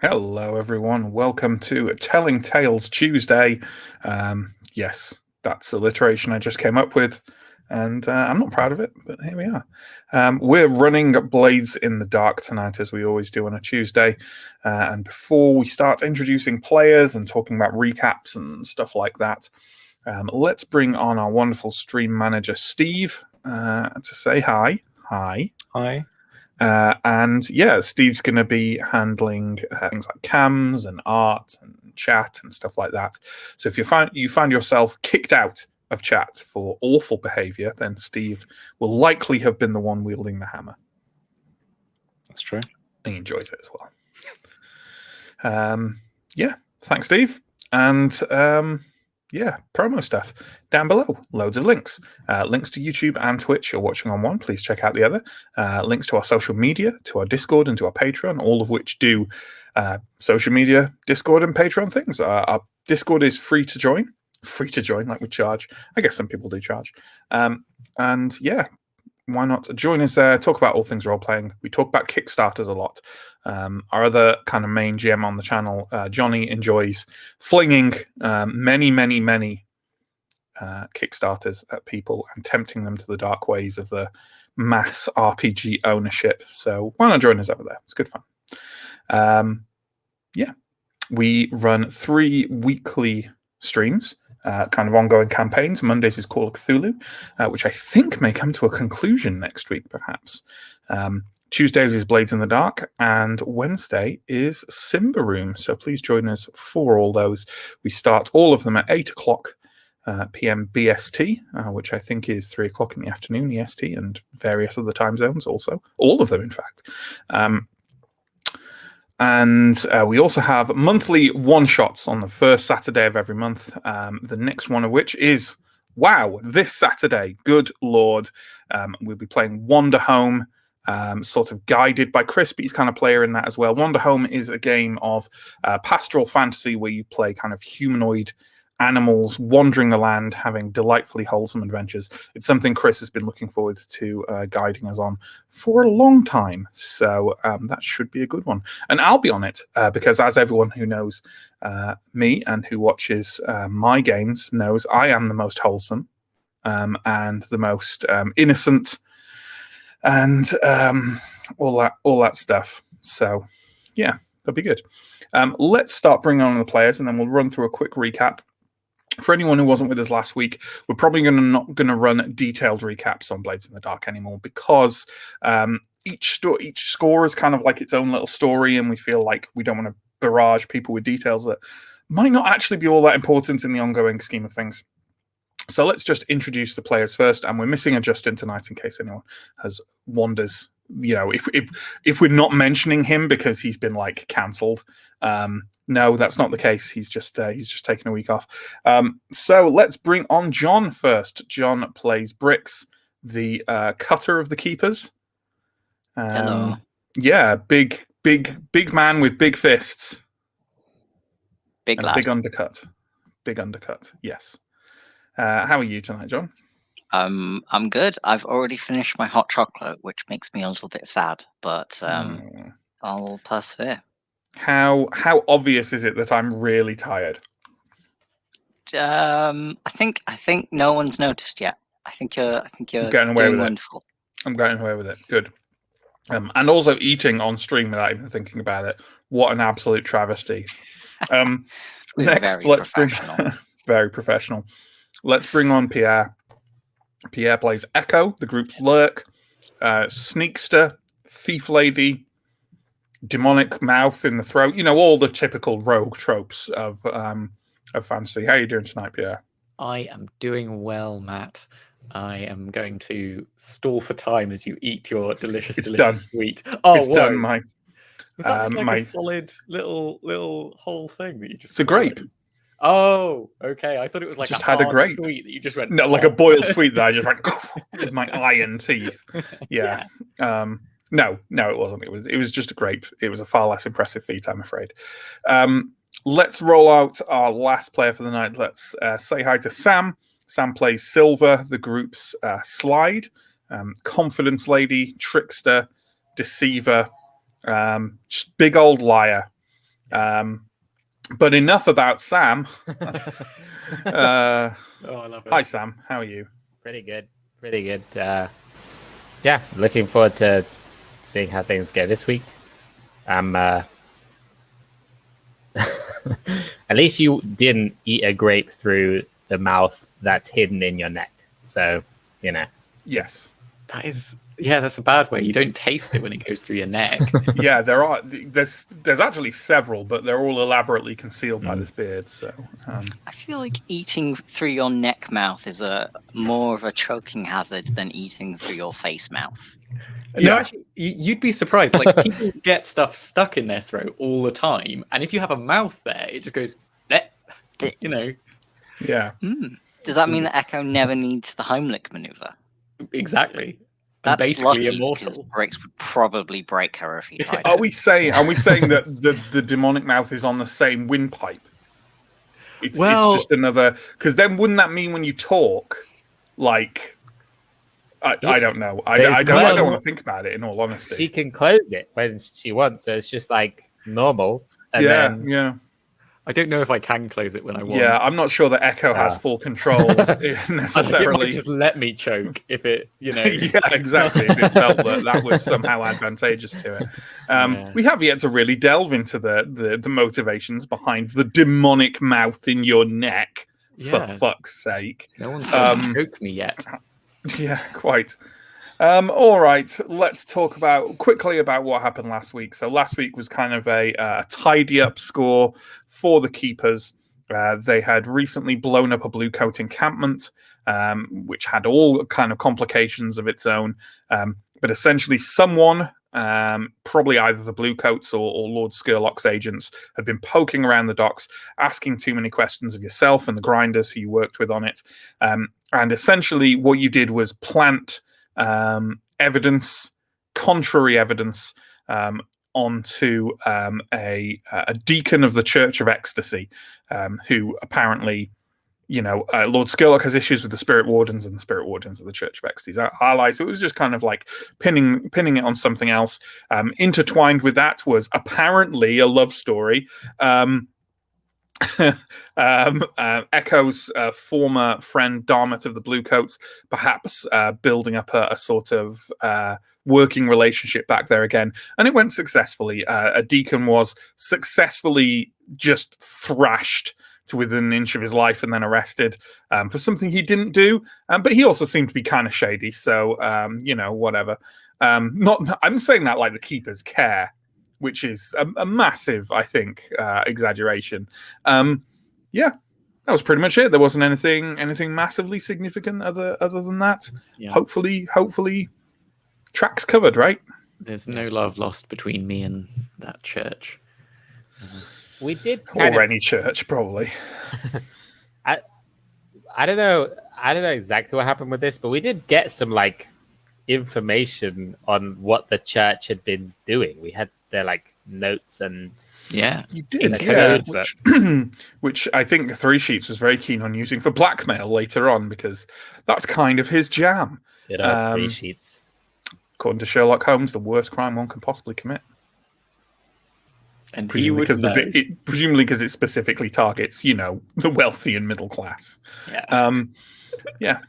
Hello, everyone. Welcome to Telling Tales Tuesday. Yes, that's alliteration I just came up with, and I'm not proud of it, but here we are. We're running Blades in the Dark tonight, as we always do on a Tuesday. And before we start introducing players and talking about recaps and stuff like that, let's bring on our wonderful stream manager, Steve, to say hi. Hi. Hi. And yeah, Steve's going to be handling things like cams and art and chat and stuff like that. So if you find yourself kicked out of chat for awful behavior, then Steve will likely have been the one wielding the hammer. That's true. He enjoys it as well. Yeah, thanks, Steve. And yeah, promo stuff down below. Loads of links. Links to YouTube and Twitch. You're watching on one, please check out the other. Links to our social media, to our Discord, and to our Patreon, all of which do social media, Discord, and Patreon things. Our Discord is free to join. Free to join, like we charge. I guess some people do charge. And yeah, why not join us there? Talk about all things role-playing. We talk about Kickstarters a lot. Our other kind of main GM on the channel, Johnny, enjoys flinging many Kickstarters at people and tempting them to the dark ways of the mass RPG ownership. So why not join us over there? It's good fun. Yeah, we run 3 weekly streams. Kind of ongoing campaigns. Mondays is Call of Cthulhu, which I think may come to a conclusion next week, perhaps. Tuesdays is Blades in the Dark, and Wednesday is Simba Room. So please join us for all those. We start all of them at 8 o'clock p.m. BST, which I think is 3 o'clock in the afternoon EST, and various other time zones also. All of them, in fact. And we also have monthly one-shots on the first Saturday of every month. The next one of which is, wow, this Saturday. Good Lord. We'll be playing Wander Home, sort of guided by Chris, but he's kind of player in that as well. Wander Home is a game of pastoral fantasy where you play kind of humanoid animals wandering the land, having delightfully wholesome adventures. It's something Chris has been looking forward to guiding us on for a long time. So that should be a good one. And I'll be on it because, as everyone who knows me and who watches my games knows, I am the most wholesome and the most innocent and all that stuff. So yeah, that'll be good. Let's start bringing on the players, and then we'll run through a quick recap. For anyone who wasn't with us last week, we're probably not going to run detailed recaps on Blades in the Dark anymore because each score is kind of like its own little story, and we feel like we don't want to barrage people with details that might not actually be all that important in the ongoing scheme of things. So let's just introduce the players first, and we're missing a Justin tonight in case anyone has wonders. You know, if we're not mentioning him because he's been like cancelled, no, that's not the case. He's just taken a week off. So let's bring on John first. John plays Bricks, the cutter of the keepers. Hello. Yeah, big man with big fists. Big lad. Big undercut. Big undercut. Yes. How are you tonight, John? I'm good. I've already finished my hot chocolate, which makes me a little bit sad, but I'll persevere. How obvious is it that I'm really tired? I think no one's noticed yet. I think you're getting away with wonderful. I'm getting away with it. Good. And also eating on stream without even thinking about it. What an absolute travesty. Next, let's bring very professional. Let's bring on Pierre. Pierre plays Echo, the group's lurk, sneakster, thief lady, demonic mouth in the throat. You know, all the typical rogue tropes of fantasy. How are you doing tonight, Pierre? I am doing well, Matt. I am going to stall for time as you eat your delicious sweet. Oh, it's done, Mike. Is that just like a solid little whole thing that you just? It's a grape. Oh, okay. I thought it was like just a had a grape sweet that you just went. No, like a boiled sweet that I just went with my iron teeth. Yeah. No, it wasn't. It was just a grape. It was a far less impressive feat, I'm afraid. Let's roll out our last player for the night. Let's say hi to Sam. Sam plays Silver, the group's slide, confidence lady, trickster, deceiver, just big old liar. But enough about Sam. I love it. Hi, Sam. How are you? Pretty good. Yeah, looking forward to seeing how things go this week. At least you didn't eat a grape through the mouth that's hidden in your neck. So, Yes. That's a bad way. You don't taste it when it goes through your neck. Yeah, there's actually several, but they're all elaborately concealed by this beard. So I feel like eating through your neck mouth is more of a choking hazard than eating through your face mouth. No, actually, you'd be surprised. Like, people get stuff stuck in their throat all the time, and if you have a mouth there, it just goes, Yeah. Does that mean that Echo never needs the Heimlich maneuver? Exactly. That's basically lucky, immortal. because Brix would probably break her if he tried. Are we saying that the demonic mouth is on the same windpipe? It's just another. Because then wouldn't that mean when you talk, like, I don't know. I don't want to think about it. In all honesty, she can close it when she wants, so it's just like normal. And yeah. I don't know if I can close it when I want. Yeah, I'm not sure that Echo has full control necessarily. Just let me choke if it, Yeah, exactly. If it felt that was somehow advantageous to it. We have yet to really delve into the motivations behind the demonic mouth in your neck. For fuck's sake, no one's going to choke me yet. Yeah, quite. All right, let's talk quickly about what happened last week. So last week was kind of a tidy up score for the Keepers. They had recently blown up a blue coat encampment, which had all kind of complications of its own. But essentially someone, probably either the blue coats or Lord Skurlock's agents, had been poking around the docks, asking too many questions of yourself and the grinders who you worked with on it. And essentially what you did was plant contrary evidence, onto a deacon of the Church of Ecstasy, who apparently, Lord Skurlock has issues with the Spirit Wardens, and the Spirit Wardens of the Church of Ecstasy are allies. So it was just kind of like pinning it on something else. Intertwined with that was apparently a love story. Echo's former friend Darmot of the Bluecoats, perhaps building up a sort of working relationship back there again, and it went successfully. A deacon was successfully just thrashed to within an inch of his life and then arrested for something he didn't do, but he also seemed to be kind of shady, so whatever. I'm saying that like the Keepers care, which is a massive, I think, exaggeration. That was pretty much it. There wasn't anything massively significant other than that. Yeah. Hopefully, tracks covered, right? There's no love lost between me and that church. We did any church, probably. I don't know exactly what happened with this, but we did get some like information on what the church had been doing. We had their like notes and you did, which I think Three Sheets was very keen on using for blackmail later on, because that's kind of his jam. Three Sheets, according to Sherlock Holmes, the worst crime one can possibly commit. And presumably because it specifically targets, the wealthy and middle class. Yeah.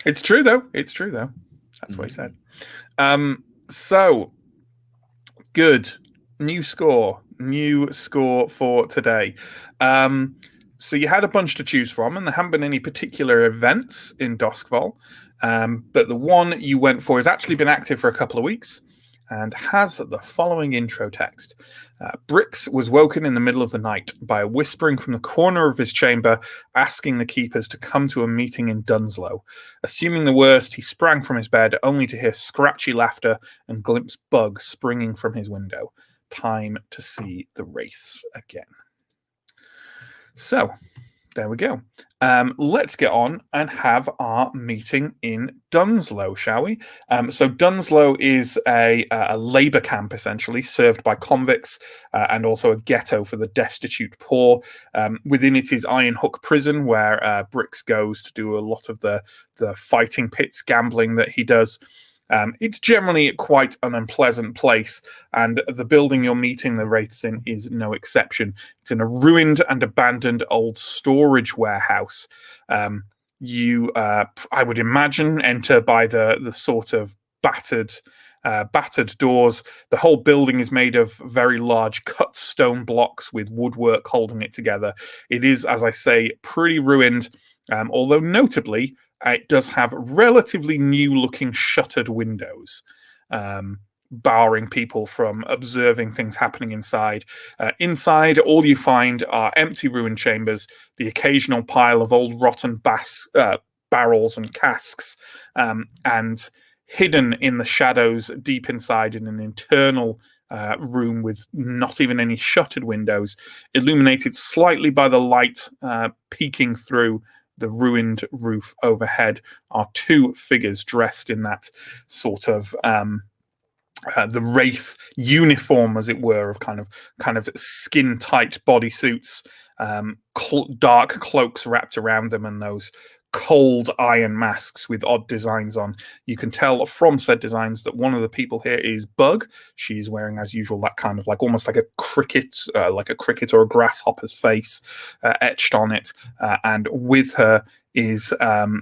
It's true though. That's what he said. So good. New score for today. So you had a bunch to choose from, and there haven't been any particular events in Doskvol. But the one you went for has actually been active for a couple of weeks and has the following intro text. Brix was woken in the middle of the night by a whispering from the corner of his chamber, asking the Keepers to come to a meeting in Dunslow. Assuming the worst, he sprang from his bed, only to hear scratchy laughter and glimpse Bug springing from his window. Time to see the wraiths again. So, there we go. Let's get on and have our meeting in Dunslow, shall we? So Dunslow is a labour camp, essentially, served by convicts, and also a ghetto for the destitute poor. Within it is Iron Hook Prison, where Brix goes to do a lot of the fighting pits, gambling that he does. It's generally quite an unpleasant place, and the building you're meeting the wraiths in is no exception. It's in a ruined and abandoned old storage warehouse. You, I would imagine, enter by the sort of battered doors. The whole building is made of very large cut stone blocks with woodwork holding it together. It is, as I say, pretty ruined, although notably, it does have relatively new-looking shuttered windows, barring people from observing things happening inside. Inside, all you find are empty ruined chambers, the occasional pile of old rotten barrels and casks, and hidden in the shadows deep inside in an internal room with not even any shuttered windows, illuminated slightly by the light peeking through the ruined roof overhead, are two figures dressed in that sort of the wraith uniform, as it were, of kind of skin tight bodysuits, dark cloaks wrapped around them, and those cold iron masks with odd designs on. You can tell from said designs that one of the people here is Bug. She's wearing, as usual, that kind of almost like a cricket or a grasshopper's face etched on it, and with her is not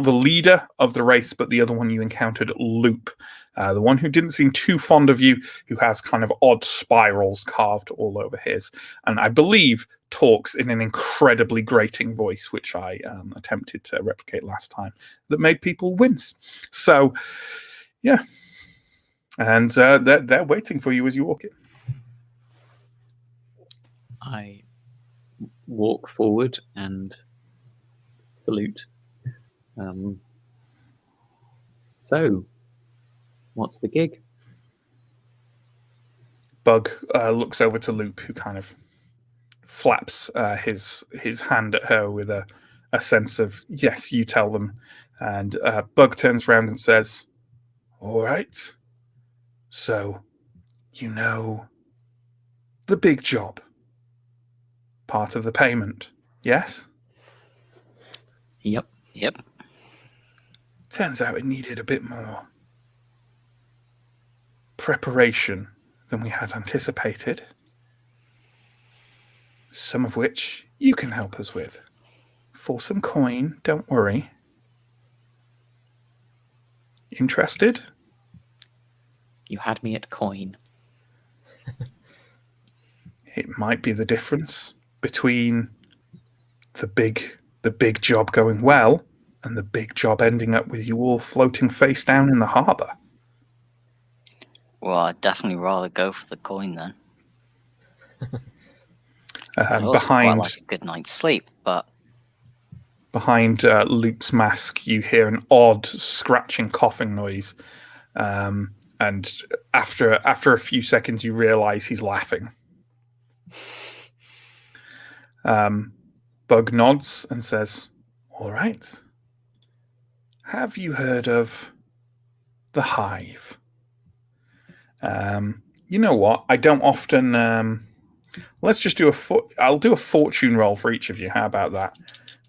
the leader of the race, but the other one you encountered, Loop, the one who didn't seem too fond of you, who has kind of odd spirals carved all over his, and I believe talks in an incredibly grating voice, which I attempted to replicate last time, that made people wince. So, yeah. And they're waiting for you as you walk in. I walk forward and salute. So, what's the gig? Bug looks over to Loop, who kind of flaps his hand at her with a sense of, yes, you tell them. And Bug turns around and says, all right, so you know the big job, part of the payment, yes? Yep. Turns out it needed a bit more preparation than we had anticipated. Some of which you can help us with. For some coin, don't worry. Interested? You had me at coin. It might be the difference between the big job going well and the big job ending up with you all floating face down in the harbour. Well, I'd definitely rather go for the coin then. I also quite like a good night's sleep, but behind Luke's mask, you hear an odd scratching, coughing noise, and after a few seconds, you realise he's laughing. Bug nods and says, "All right. Have you heard of the Hive?" You know what? I don't often. Let's just do I'll do a fortune roll for each of you. How about that?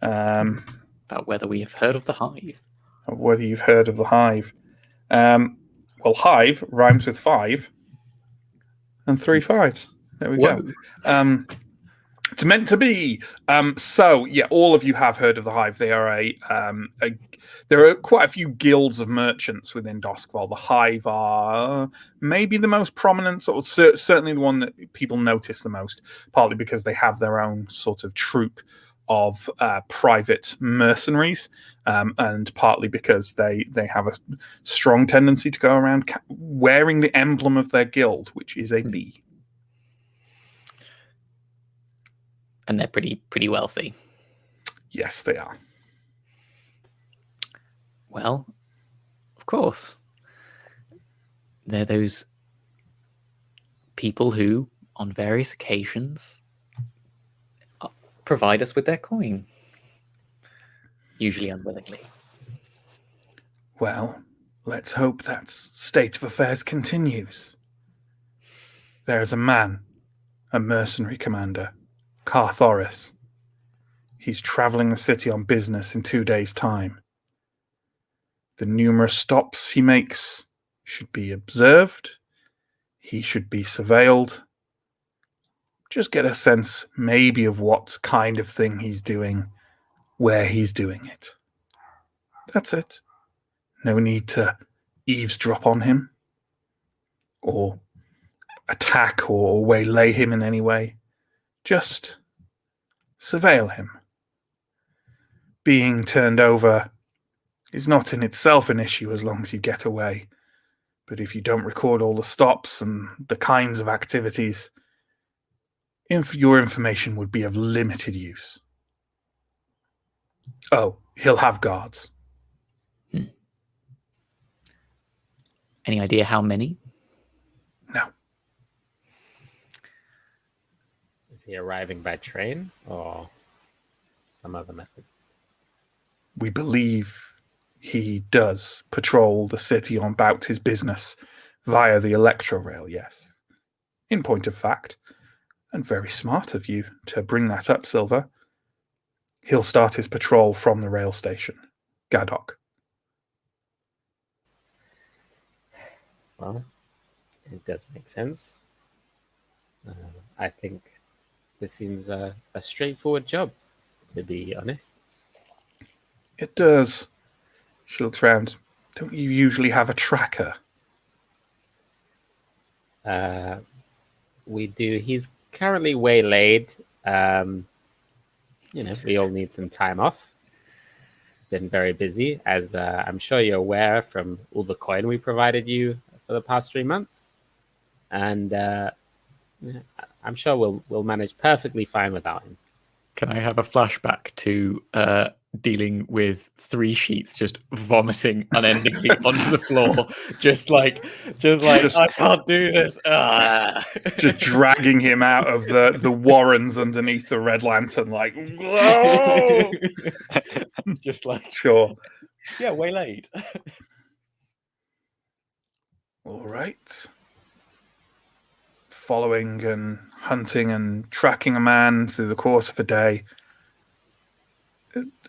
About whether we have heard of the Hive. Of whether you've heard of the Hive. Well, Hive rhymes with 5 and 3 5s. There we go. It's meant to be. So, yeah, all of you have heard of the Hive. They are there are quite a few guilds of merchants within Doskvol. The Hive are maybe the most prominent, sort of certainly the one that people notice the most, partly because they have their own sort of troupe of private mercenaries, and partly because they have a strong tendency to go around wearing the emblem of their guild, which is a bee. And they're pretty wealthy. Yes, they are. Well, of course. They're those people who, on various occasions, provide us with their coin. Usually unwillingly. Well, let's hope that state of affairs continues. There's a man, a mercenary commander, Carthoris. He's traveling the city on business in 2 days' time. The numerous stops he makes should be observed. He should be surveilled. Just get a sense maybe of what kind of thing he's doing, where he's doing it. That's it. No need to eavesdrop on him or attack or waylay him in any way. Just surveil him. Being turned over is not in itself an issue as long as you get away. But if you don't record all the stops and the kinds of activities, your information would be of limited use. Oh, he'll have guards. Any idea how many? No. Is he arriving by train or some other method? We believe he does patrol the city on about his business via the Electro Rail, yes. In point of fact, and very smart of you to bring that up, Silver, he'll start his patrol from the rail station, Gadok. Well, it does make sense. I think this seems a straightforward job, to be honest. It does. She looks round. Don't you usually have a tracker? We do. He's currently waylaid. We all need some time off. Been very busy, as I'm sure you're aware from all the coin we provided you for the past 3 months. And I'm sure we'll manage perfectly fine without him. Can I have a flashback to dealing with 3 sheets just vomiting unendingly onto the floor, just like I can't do this. Just dragging him out of the warrens underneath the Red Lantern, like, whoa! Just like, Sure. yeah, waylaid. All right. Following and hunting and tracking a man through the course of a day.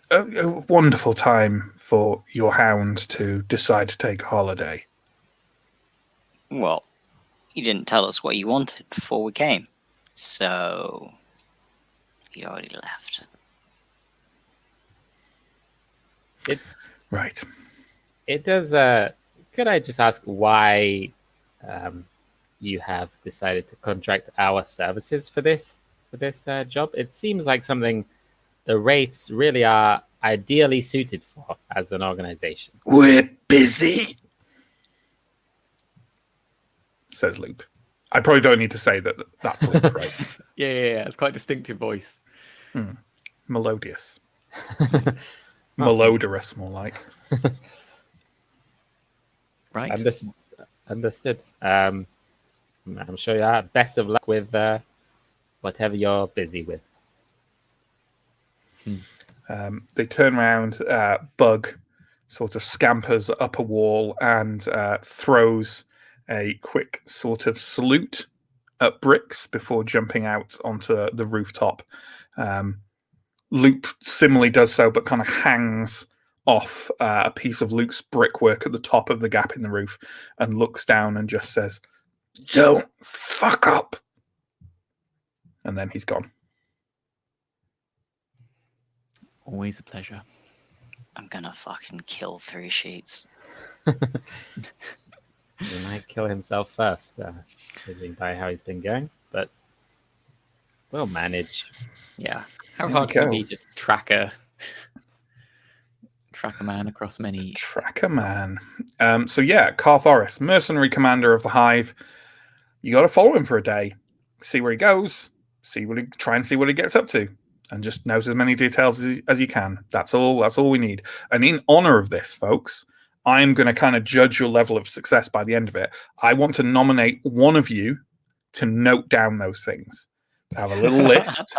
A wonderful time for your hound to decide to take a holiday. Well, you didn't tell us what you wanted before we came, so he already left. Right. It does. Could I just ask why you have decided to contract our services for this job? It seems like something the Wraiths really are ideally suited for as an organization. We're busy, says Luke. I probably don't need to say that that's Luke, right? Yeah. It's quite a distinctive voice. Melodious. Melodorous, more like. Right. Understood. I'm sure you are. Best of luck with whatever you're busy with. They turn around. Bug sort of scampers up a wall and throws a quick sort of salute at Bricks before jumping out onto the rooftop. Loop similarly does so, but kind of hangs off a piece of Luke's brickwork at the top of the gap in the roof and looks down and just says, "Don't fuck up." And then he's gone. Always a pleasure. I'm gonna fucking kill 3 sheets. He might kill himself first, judging by how he's been going, but we'll manage. Yeah. How hard can it be to track a man across many... Track a man. So yeah, Carthoris, mercenary commander of the Hive. You got to follow him for a day. See where he goes. Try and see what he gets up to. And just note as many details as you can. That's all we need. And in honor of this, folks, I'm going to kind of judge your level of success by the end of it. I want to nominate one of you to note down those things. To have a little list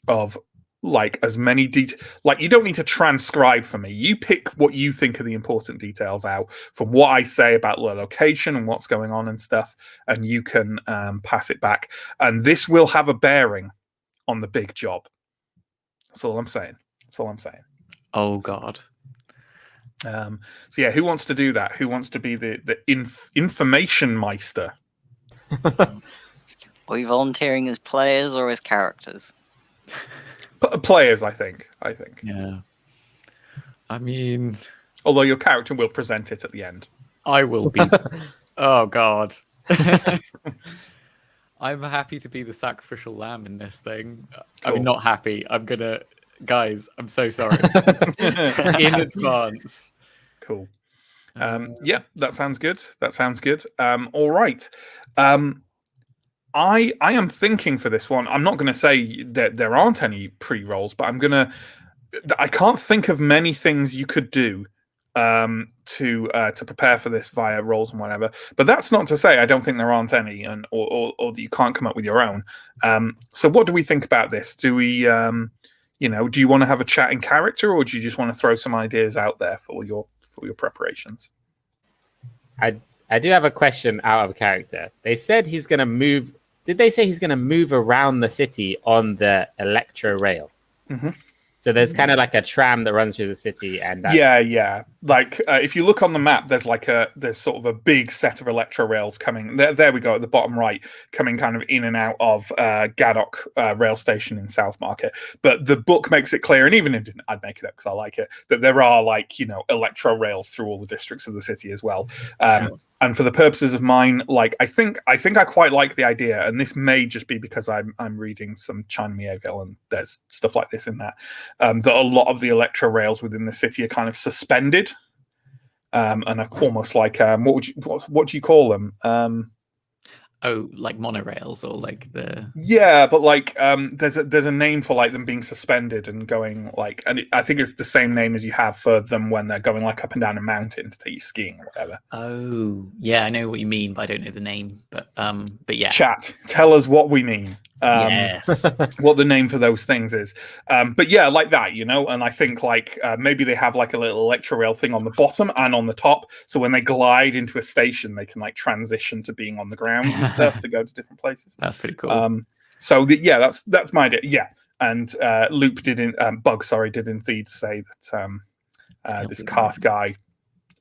of like as many details. Like, you don't need to transcribe for me. You pick what you think are the important details out from what I say about the location and what's going on and stuff, and you can pass it back. And this will have a bearing on the big job. That's all I'm saying. Oh, God. So yeah, who wants to do that? Who wants to be the information meister? Are we volunteering as players or as characters? Players, I think. Yeah. I mean, Although your character will present it at the end. I will be. Oh God. I'm happy to be the sacrificial lamb in this thing. I mean, Cool. not happy. I'm gonna, guys. I'm so sorry in advance. Cool. Yeah, that sounds good. All right. I am thinking for this one. I'm not going to say that there aren't any pre-rolls, but I can't think of many things you could do to prepare for this via rolls and whatever. But that's not to say I don't think there aren't any, or that you can't come up with your own. So what do we think about this? Do we, do you want to have a chat in character, or do you just want to throw some ideas out there for your preparations? I do have a question out of character. They said he's going to move. Did they say he's going to move around the city on the electro rail? Mm-hmm. So there's kind of like a tram that runs through the city, and that's... yeah. Like if you look on the map, there's sort of a big set of electro rails coming. There we go at the bottom right, coming kind of in and out of Gaddock rail station in South Market. But the book makes it clear, and even if I'd make it up because I like it, that there are electro rails through all the districts of the city as well. And for the purposes of mine, I think I quite like the idea, and this may just be because I'm reading some China Mieville, and there's stuff like this in that a lot of the electro rails within the city are kind of suspended, and are almost like what do you call them? Like monorails, or like the... Yeah, but there's a name for them being suspended and going I think it's the same name as you have for them when they're going up and down a mountain to take you skiing or whatever. Oh, yeah, I know what you mean, but I don't know the name. But yeah. Chat, tell us what we mean. Yes. What the name for those things is. But yeah, like that, and I think maybe they have a little electro rail thing on the bottom and on the top, so when they glide into a station, they can transition to being on the ground and stuff to go to different places. That's pretty cool. That's my idea. Yeah, and Loop did indeed say that this cart guy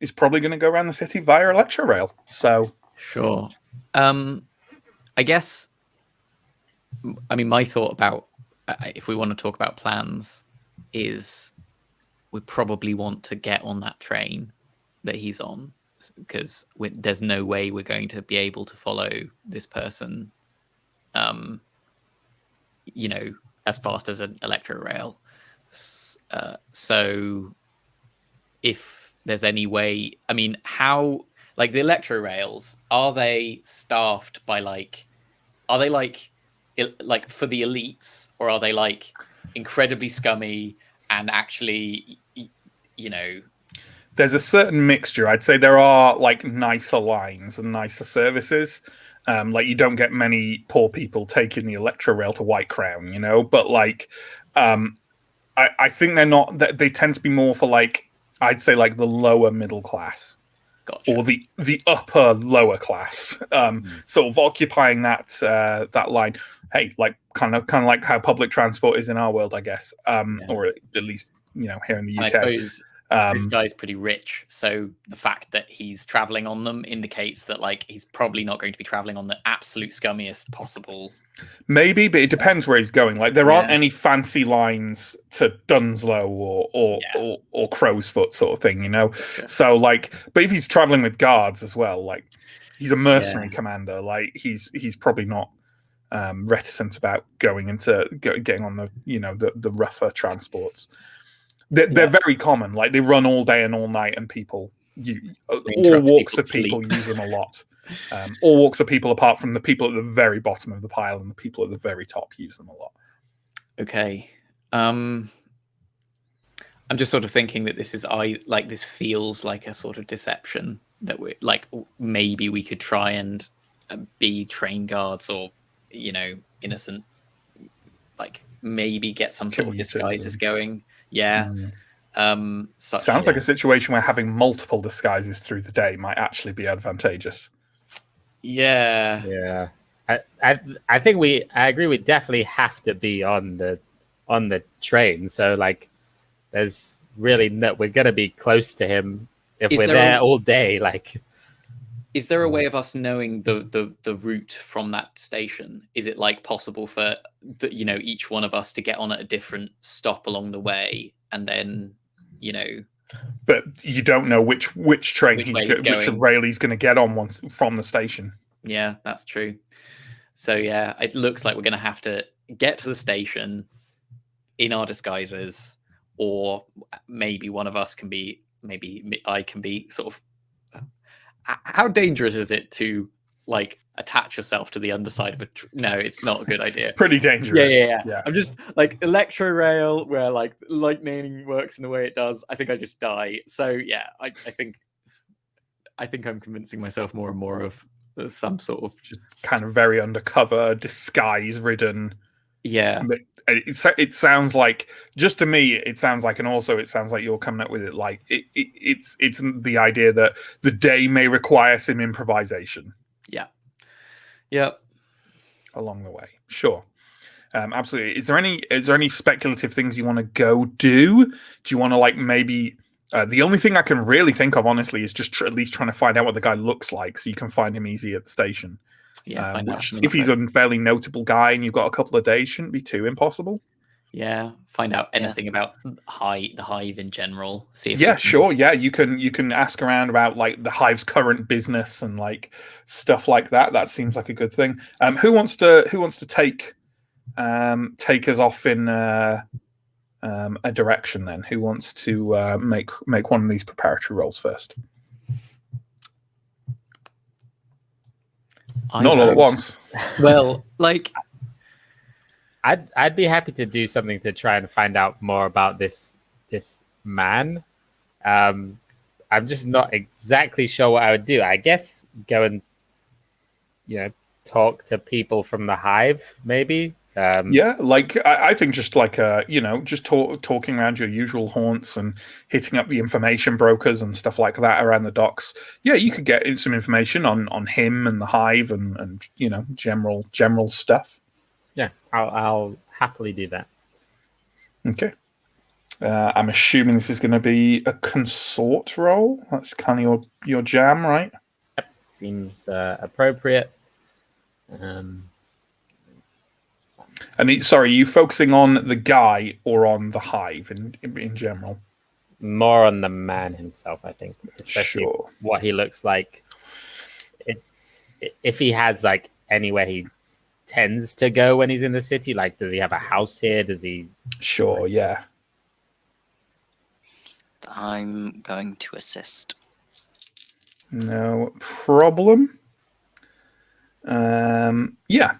is probably going to go around the city via electro rail. So sure. I guess. I mean, my thought about if we want to talk about plans is we probably want to get on that train that he's on, because there's no way we're going to be able to follow this person, as fast as an electro rail. So if there's any way, I mean, how, the electro rails, are they staffed by are they for the elites, or are they incredibly scummy and actually, There's a certain mixture. I'd say there are nicer lines and nicer services. You don't get many poor people taking the electro rail to White Crown, but I think they're not, they tend to be more for I'd say the lower middle class. Gotcha. Or the upper lower class, sort of occupying that line. Hey, kind of like how public transport is in our world, I guess, or at least here in the UK. I suppose this guy's pretty rich, so the fact that he's traveling on them indicates that he's probably not going to be traveling on the absolute scummiest possible. Maybe, but it depends where he's going. There aren't any fancy lines to Dunslow or Crow's Foot sort of thing, Sure. So but if he's traveling with guards as well, he's a mercenary commander, he's probably not reticent about going into getting on the rougher transports. They're very common. They run all day and all night, and people all walks of people use them a lot. All walks of people, apart from the people at the very bottom of the pile, and the people at the very top use them a lot. Okay. I'm just sort of thinking that this is this feels like a sort of deception that we maybe we could try and be train guards, or innocent, maybe get some sort of disguises going. Yeah. Sounds like a situation where having multiple disguises through the day might actually be advantageous. Yeah. I think I agree. We definitely have to be on the train. So there's really we're gonna be close to him if Is we're there there a- all day. Like, Is there a way of us knowing the route from that station? Is it like possible for each one of us to get on at a different stop along the way, and then But you don't know which train Which way he's which going. rail he's going to get on once from the station. Yeah, that's true. So yeah, it looks like we're going to have to get to the station in our disguises, or maybe one of us can be. Maybe I can be sort of. How dangerous is it to like attach yourself to the underside of a? No, it's not a good idea. Pretty dangerous. Yeah. I'm just like electro rail, where like lightning works in the way it does. I think I just die. So yeah, I think I'm convincing myself more and more of some sort of Just kind of very undercover, disguise-ridden. yeah. It sounds like, just to me, it sounds like, and also it sounds like you're coming up with it like it's the idea that the day may require some improvisation. Yeah. Along the way. Sure. Absolutely. Is there any speculative things you want to go do? Do you want to like maybe the only thing I can really think of, honestly, is just at least trying to find out what the guy looks like so you can find him easy at the station. Yeah, which, if he's a fairly notable guy and you've got a couple of days, shouldn't be too impossible. Yeah, find out anything about the hive in general. See if Sure. Yeah, you can ask around about like the hive's current business and like stuff like that. That seems like a good thing. Who wants to take us off in a direction then? Who wants to make one of these preparatory rolls first? Not all at once. Well, like I'd be happy to do something to try and find out more about this man. I'm just not exactly sure what I would do. I guess go and talk to people from the hive, maybe. Like I think just like just talking around your usual haunts and hitting up the information brokers and stuff like that around the docks. Yeah, you could get some information on him and the hive and general stuff. Yeah, I'll happily do that. Okay. I'm assuming this is going to be a consort role. That's kind of your jam, right? Yep, seems appropriate. And sorry, are you focusing on the guy or on the hive in general? More on the man himself, I think, especially what he looks like. If he has like anywhere he tends to go when he's in the city, like does he have a house here? Does he? Sure, yeah. I'm going to assist. No problem. Yeah.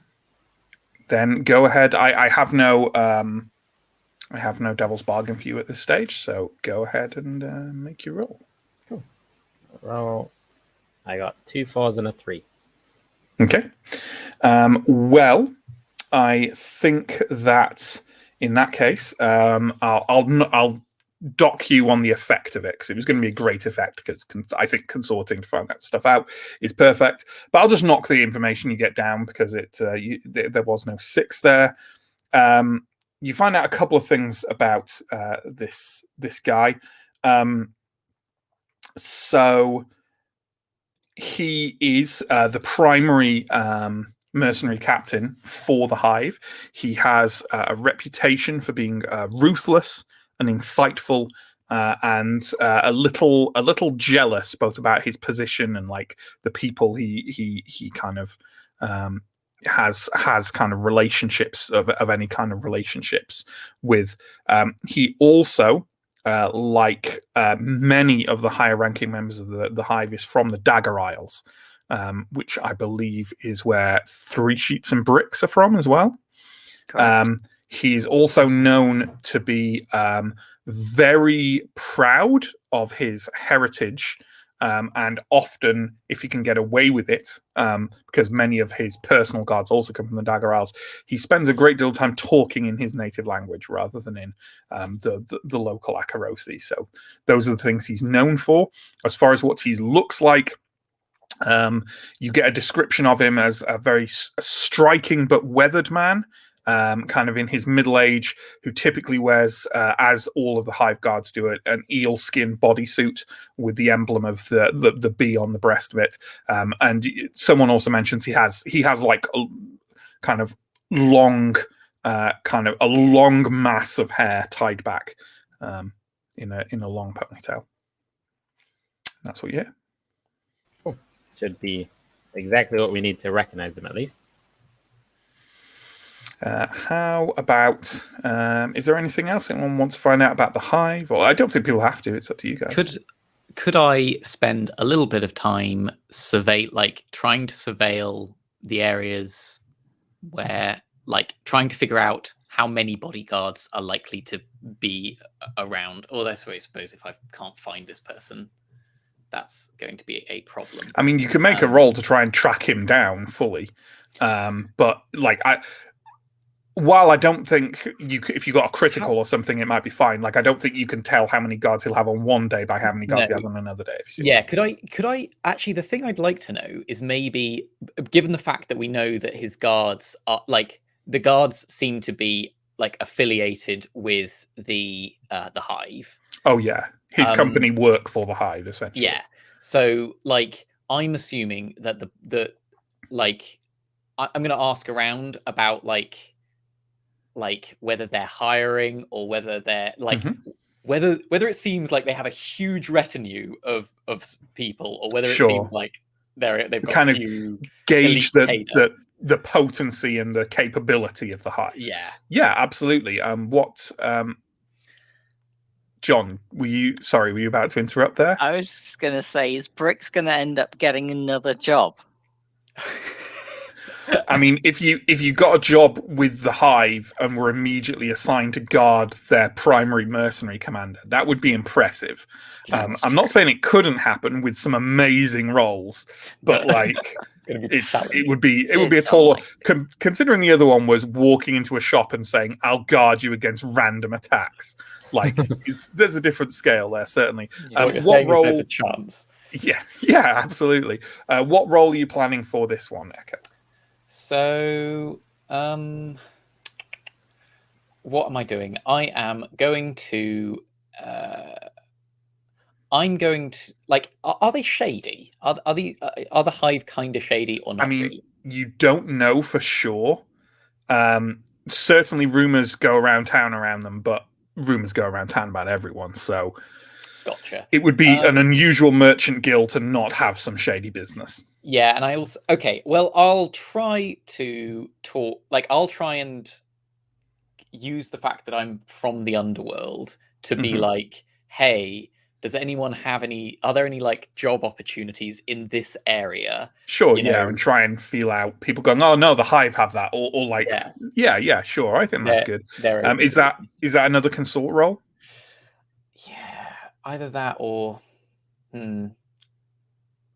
Then go ahead. I have no devil's bargain for you at this stage, so go ahead and make your roll. Cool. Roll. I got 2 4s and a 3. Okay. Well, I think that in that case, I'll dock you on the effect of it because it was going to be a great effect because I think consorting to find that stuff out is perfect. But I'll just knock the information you get down because there was no 6 there. You find out a couple of things about this guy. So he is the primary mercenary captain for the hive. He has a reputation for being ruthless and insightful, and a little jealous, both about his position and like the people he kind of has kind of relationships of any kind of relationships with. He also, like many of the higher ranking members of the hive, is from the Dagger Isles, which I believe is where 3 Sheets and Bricks are from as well. He's also known to be very proud of his heritage, and often, if he can get away with it, because many of his personal guards also come from the Dagger Isles, he spends a great deal of time talking in his native language rather than in the local Akarosi. So those are the things he's known for. As far as what he looks like, you get a description of him as a very striking but weathered man. kind of in his middle age, who typically wears, as all of the hive guards do, an eel skin bodysuit with the emblem of the bee on the breast of it. And someone also mentions he has like a kind of long, kind of a long mass of hair tied back in a long ponytail. That's what you hear. Cool. Should be exactly what we need to recognize them, at least. How about, is there anything else anyone wants to find out about the hive? Or I don't think people have to. It's up to you guys. Could I spend a little bit of time trying to surveil the areas where, like, trying to figure out how many bodyguards are likely to be around? Or I suppose if I can't find this person, that's going to be a problem. I mean, you can make a roll to try and track him down fully, but like while I don't think if you got a critical or something, it might be fine. Like, I don't think you can tell how many guards he'll have on one day by how many guards he has on another day. If you see could I actually? The thing I'd like to know is, maybe, given the fact that we know that his guards are, like, the guards seem to be like affiliated with the hive. Oh yeah, his company work for the hive, essentially. Yeah. So, like, I'm assuming that I'm going to ask around about like whether they're hiring, or whether they're like whether it seems like they have a huge retinue of people, or whether it seems like they've got kind a of few gauge the potency and the capability of the hive. Yeah, absolutely. John, were you about to interrupt there? I was just going to say, is Brick's going to end up getting another job? I mean, if you got a job with the hive and were immediately assigned to guard their primary mercenary commander, that would be impressive. I'm not saying it couldn't happen with some amazing roles, but like it would be a tall. Considering the other one was walking into a shop and saying, "I'll guard you against random attacks." Like, there's a different scale there, certainly. What role? There's a chance. Yeah, absolutely. What role are you planning for this one, Echo? So, what am I doing? I'm going to, like, are they shady? Are the hive kind of shady or not? I mean, really? You don't know for sure. Certainly rumors go around town around them, but rumors go around town about everyone. So, gotcha. It would be an unusual merchant guild to not have some shady business. Yeah, and I also well, I'll try to talk. Like, I'll try and use the fact that I'm from the underworld to be like, hey, does anyone have any? Are there any like job opportunities in this area? Sure, and try and feel out people going, oh no, the hive have that, or like, yeah, sure. I think that's good. Is that another consort role? Yeah, either that or, I don't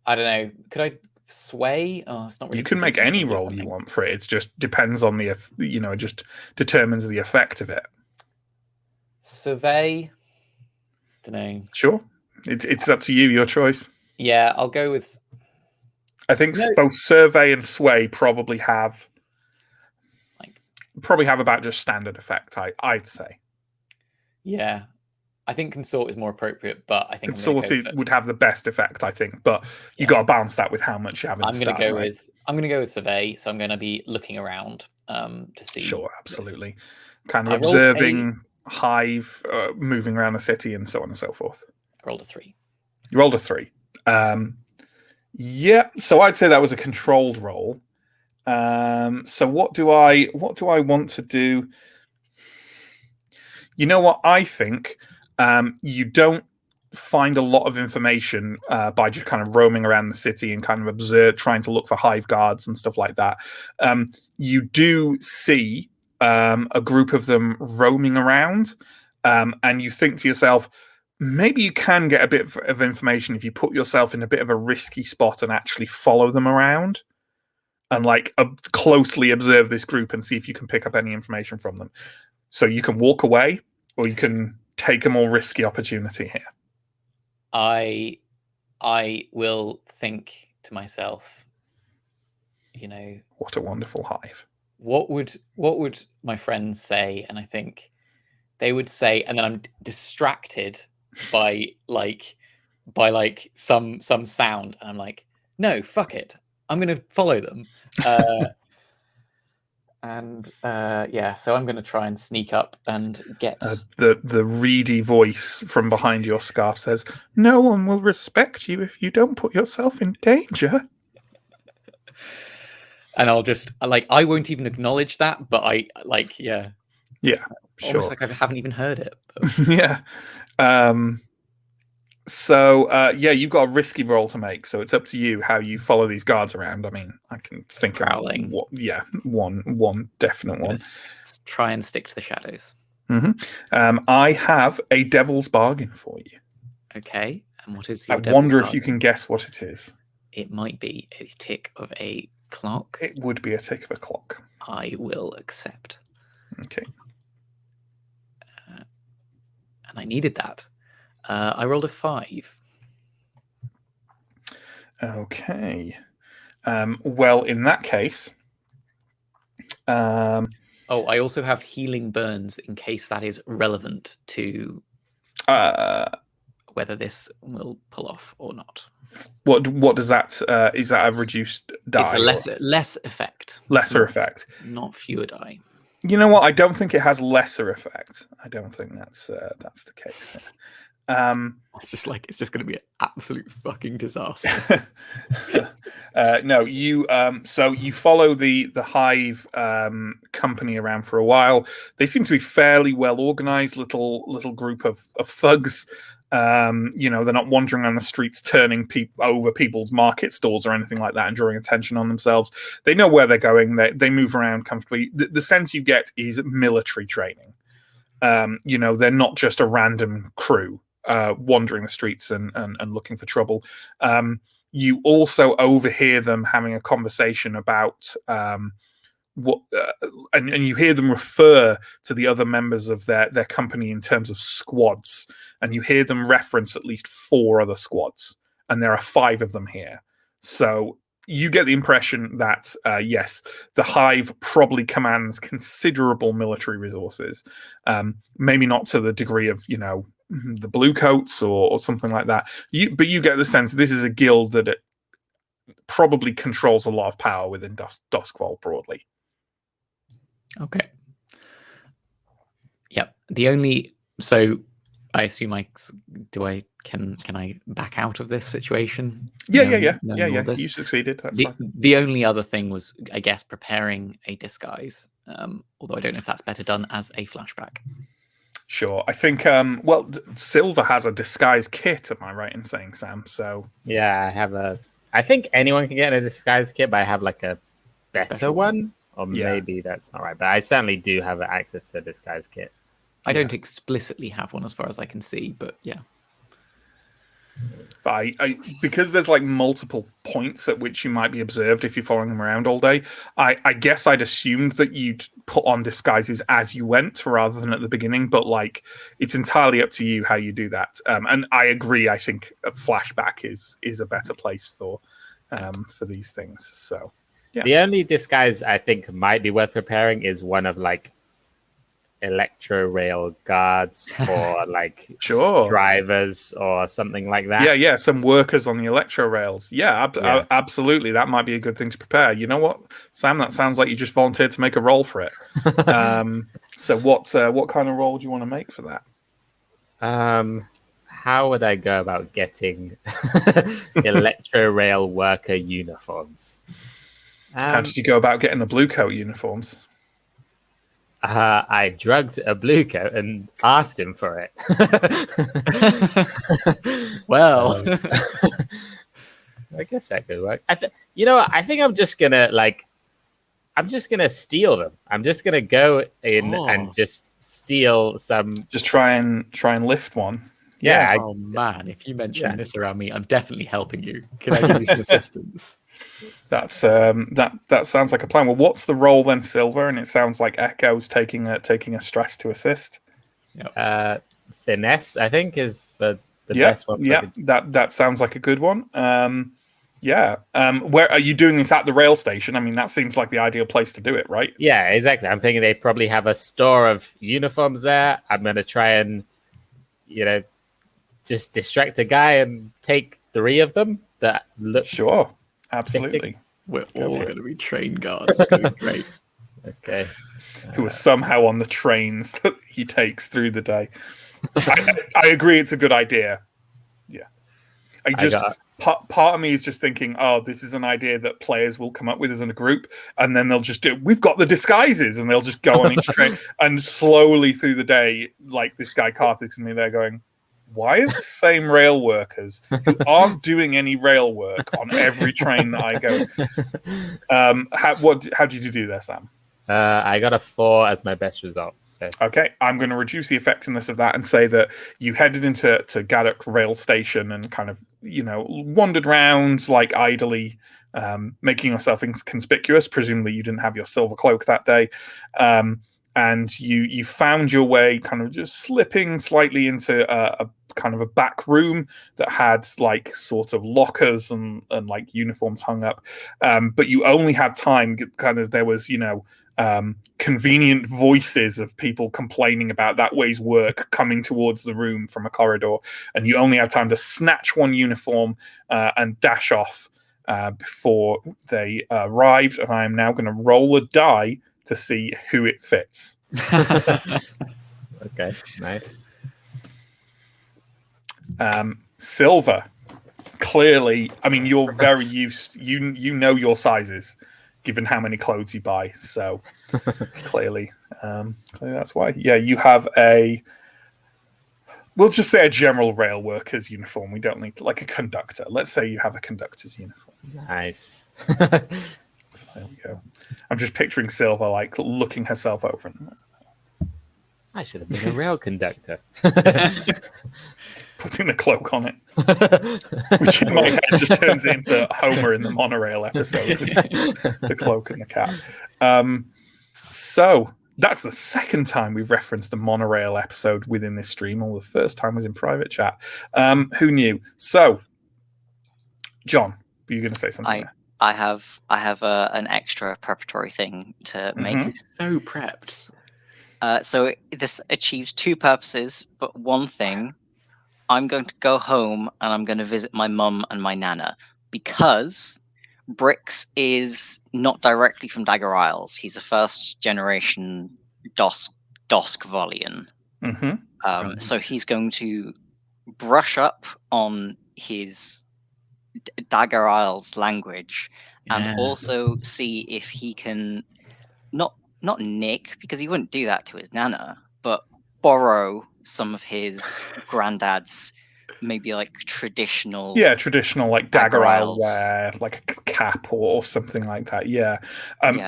know. Could I sway? Oh, it's not really. You can make any role you want for it. It just depends on it just determines the effect of it. Survey. Don't know. Sure, it's up to you. Your choice. Yeah, I'll go with. I think both survey and sway probably have about just standard effect. I'd say. Yeah, I think consort is more appropriate, but I think consort would have the best effect. I think, but you got to balance that with how much you have. I'm going to go with survey. So I'm going to be looking around to see. Sure, absolutely. Kind of observing hive moving around the city and so on and so forth. I rolled a 3. You rolled a 3. Yeah, so I'd say that was a controlled roll. So what do I want to do? You know what? I think you don't find a lot of information by just kind of roaming around the city and kind of trying to look for hive guards and stuff like that. You do see a group of them roaming around, and you think to yourself, maybe you can get a bit of information if you put yourself in a bit of a risky spot and actually follow them around and like closely observe this group and see if you can pick up any information from them. So you can walk away, or you can take a more risky opportunity here. I will think to myself, what a wonderful hive. what would my friends say? And I think they would say, and then I'm distracted by some sound, and I'm like, no, fuck it, I'm gonna follow them. So I'm gonna try and sneak up and get The reedy voice from behind your scarf says, "No one will respect you if you don't put yourself in danger." and I'll just I won't even acknowledge that, but Yeah, almost sure. like I haven't even heard it. Yeah. You've got a risky roll to make, so it's up to you how you follow these guards around. I mean, I can think Prowling. of one definite one. Let's try and stick to the shadows. I have a devil's bargain for you. Okay, and what is your I wonder if you can guess what it is. It might be a tick of a clock. It would be a tick of a clock. I will accept. Okay. And I needed that. I rolled a 5. Okay. Well, in that case... I also have healing burns in case that is relevant to whether this will pull off or not. What does that... is that a reduced die? It's a less effect. Lesser effect. Not fewer die. You know what? I don't think it has lesser effect. I don't think that's the case. It's just going to be an absolute fucking disaster. No, you so you follow the hive company around for a while. They seem to be fairly well organized little group of thugs. They're not wandering on the streets turning over people's market stalls or anything like that and drawing attention on themselves. They know where they're going. They move around comfortably. The sense you get is military training. They're not just a random crew wandering the streets and looking for trouble. You also overhear them having a conversation about and you hear them refer to the other members of their company in terms of squads, and you hear them reference at least 4 other squads, and there are 5 of them here. So you get the impression that yes, the hive probably commands considerable military resources, maybe not to the degree of the Bluecoats or something like that. But you get the sense this is a guild that it probably controls a lot of power within Duskfall broadly. Okay. Yep. So I assume can I back out of this situation? Yeah. You succeeded. That's fine. The only other thing was, I guess, preparing a disguise. Although I don't know if that's better done as a flashback. Sure. I think Silver has a disguise kit, am I right in saying, Sam? So yeah, I think anyone can get a disguise kit, but I have like a better Special one. Or maybe that's not right. But I certainly do have access to a disguise kit. I don't explicitly have one as far as I can see, but yeah. But I because there's like multiple points at which you might be observed if you're following them around all day, I guess I'd assumed that you'd put on disguises as you went rather than at the beginning, but like it's entirely up to you how you do that. And I agree, I think a flashback is a better place for these things. So yeah. The only disguise I think might be worth preparing is one of like electro rail guards or like drivers or something like that. Yeah, some workers on the electro rails. Absolutely, that might be a good thing to prepare. You know what, Sam, that sounds like you just volunteered to make a roll for it. So what kind of roll do you want to make for that? How would I go about getting electro rail worker uniforms? How did you go about getting the Bluecoat uniforms? I drugged a Bluecoat and asked him for it. Well, I guess that could work. I think I'm just gonna steal them. I'm just gonna go in and just steal some. Just try and lift one. Yeah. Oh man, if you mention this around me, I'm definitely helping you. Can I give you some assistance? That's that sounds like a plan. Well, what's the role then, Silver? And it sounds like Echo's taking a stress to assist. Finesse, I think, is the best one. Yeah, that sounds like a good one. Yeah. Where are you doing this at the rail station? I mean, that seems like the ideal place to do it, right? Yeah, exactly. I'm thinking they probably have a store of uniforms there. I'm gonna try and, just distract a guy and take 3 of them that look Sure. Absolutely. fitting. We're Go all for it. going to be train guards. It's going to be great. Okay. Who are somehow on the trains that he takes through the day. I agree, it's a good idea. Yeah. Part of me is just thinking, oh, this is an idea that players will come up with as in a group, and then they'll just do, we've got the disguises, and they'll just go on each train, and slowly through the day, like this guy Karthik's and me there going, why are the same rail workers who aren't doing any rail work on every train that I go? How did you do there, Sam? I got a 4 as my best result. So. Okay, I'm going to reduce the effectiveness of that and say that you headed into Gaddock rail station and kind of, wandered round like idly, making yourself inconspicuous. Presumably you didn't have your silver cloak that day. And you found your way kind of just slipping slightly into a kind of a back room that had like sort of lockers and like uniforms hung up. But you only had time, there was, convenient voices of people complaining about that way's work coming towards the room from a corridor. And you only had time to snatch one uniform and dash off before they arrived. And I am now going to roll a die to see who it fits. Okay, nice. Silver, clearly, I mean, you're very used, you know your sizes, given how many clothes you buy. So clearly that's why. Yeah, you have we'll just say a general rail worker's uniform. We don't need like a conductor. Let's say you have a conductor's uniform. Nice. So there we go. I'm just picturing Silver like looking herself over. I should have been a rail conductor. Putting the cloak on it, which in my head just turns into Homer in the monorail episode with the cloak and the cap. So that's the second time we've referenced the monorail episode within this stream. Or the first time was in private chat. Who knew? So, John, were you going to say something? I have an extra preparatory thing to make. He's so prepped. So this achieves 2 purposes, but one thing, I'm going to go home and I'm going to visit my mum and my nana, because Brix is not directly from Dagger Isles. He's a first generation Doskvolian. So he's going to brush up on his Dagger Isles language and also see if he can not nick, because he wouldn't do that to his nana, but borrow some of his granddad's maybe like traditional like Dagger Isle wear, like a cap or something like that.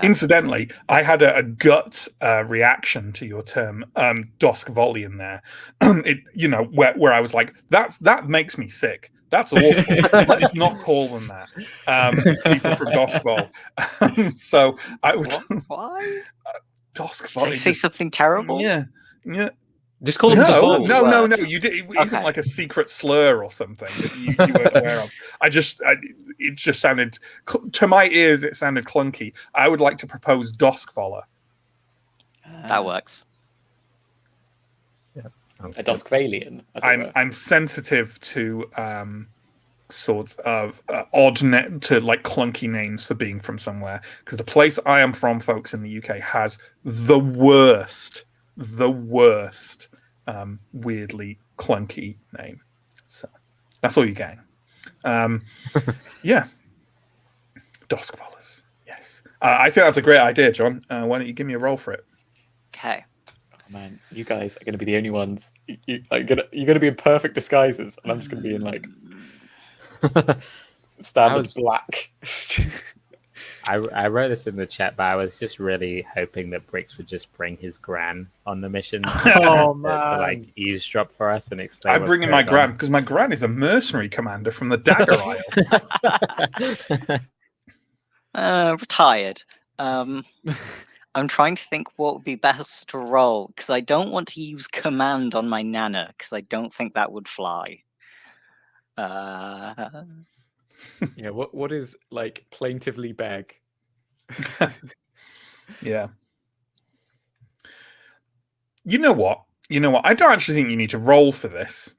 Incidentally, I had a gut reaction to your term Doskvolian there. Where I was like, that makes me sick. That's awful. Let's not call them that. People from Doskvol. So I would. Why? Doskvol. Say something terrible. Yeah. Just call him No. You did. It isn't like a secret slur or something that you weren't aware of. It just sounded, to my ears, it sounded clunky. I would like to propose Doskvoller. That works. Yeah, a Doskvalian. I'm sensitive to sorts of odd to like clunky names for being from somewhere, because the place I am from, folks, in the UK has the worst weirdly clunky name. So that's all you're getting. Yeah. Doskvollers. Yes. I think that's a great idea, John. Why don't you give me a roll for it? Okay. Oh, man, you guys are going to be the only ones. You're going to be in perfect disguises, and I'm just going to be in like standard black. I wrote this in the chat, but I was just really hoping that Brix would just bring his gran on the mission. Oh man! To like eavesdrop for us and explain. I'm bringing my gran because my gran is a mercenary commander from the Dagger Isles. Retired. I'm trying to think what would be best to roll, because I don't want to use command on my nana, because I don't think that would fly. Yeah, what is like plaintively beg? Yeah. You know what? I don't actually think you need to roll for this.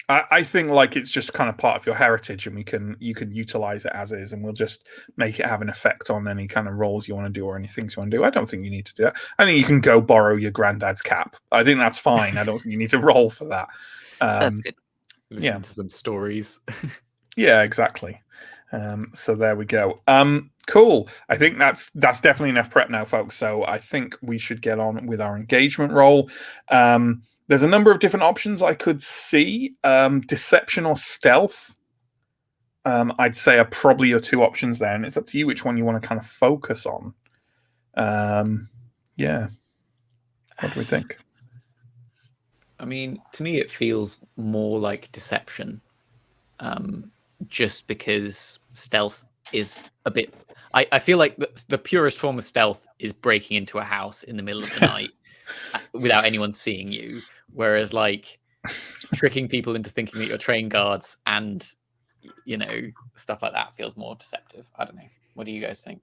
I think like it's just kind of part of your heritage, and you can utilize it as is, and we'll just make it have an effect on any kind of rolls you want to do or any things you want to do. I don't think you need to do that. I think you can go borrow your granddad's cap. I think that's fine. I don't think you need to roll for that. That's good. Listen to some stories. Yeah, exactly. So there we go. Cool. I think that's definitely enough prep now, folks. So I think we should get on with our engagement roll. There's a number of different options I could see. Deception or stealth, I'd say, are probably your two options there, and it's up to you which one you want to kind of focus on. Yeah. What do we think? I mean, to me, it feels more like deception, just because stealth is a bit. I feel like the purest form of stealth is breaking into a house in the middle of the night without anyone seeing you. Whereas, like, tricking people into thinking that you're train guards and, stuff like that feels more deceptive. I don't know. What do you guys think?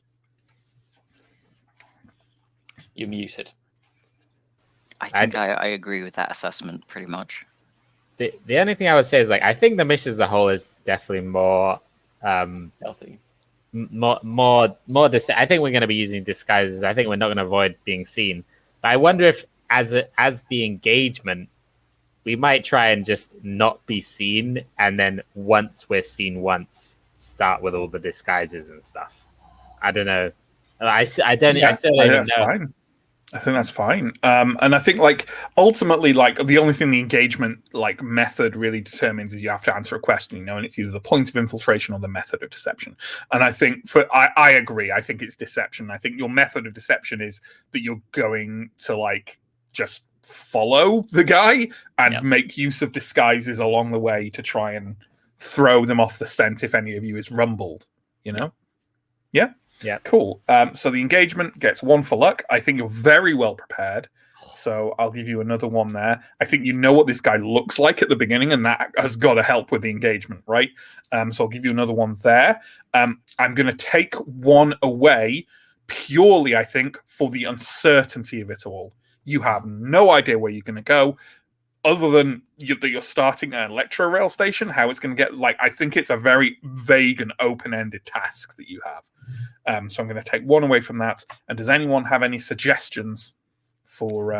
You're muted. I think I agree with that assessment pretty much. The only thing I would say is, like, I think the mission as a whole is definitely more Healthy. more I think we're going to be using disguises. I think we're not going to avoid being seen. But I wonder if as the engagement, we might try and just not be seen, and then once we're seen start with all the disguises and stuff. I don't know. I still don't even know. Fine. I think that's fine. And I think, like, ultimately, like, the only thing the engagement, like, method really determines is you have to answer a question, and it's either the point of infiltration or the method of deception. And I think I agree. I think it's deception. I think your method of deception is that you're going to, like, just follow the guy and make use of disguises along the way to try and throw them off the scent if any of you is rumbled, Yeah? Yeah. Cool. So the engagement gets 1 for luck. I think you're very well prepared. So I'll give you another one there. I think you know what this guy looks like at the beginning, and that has got to help with the engagement, right? So I'll give you another one there. I'm going to take 1 away purely, I think, for the uncertainty of it all. You have no idea where you're going to go, other than that you're starting an electro rail station. How it's going to get, like, I think it's a very vague and open-ended task that you have. So I'm going to take 1 away from that. And does anyone have any suggestions for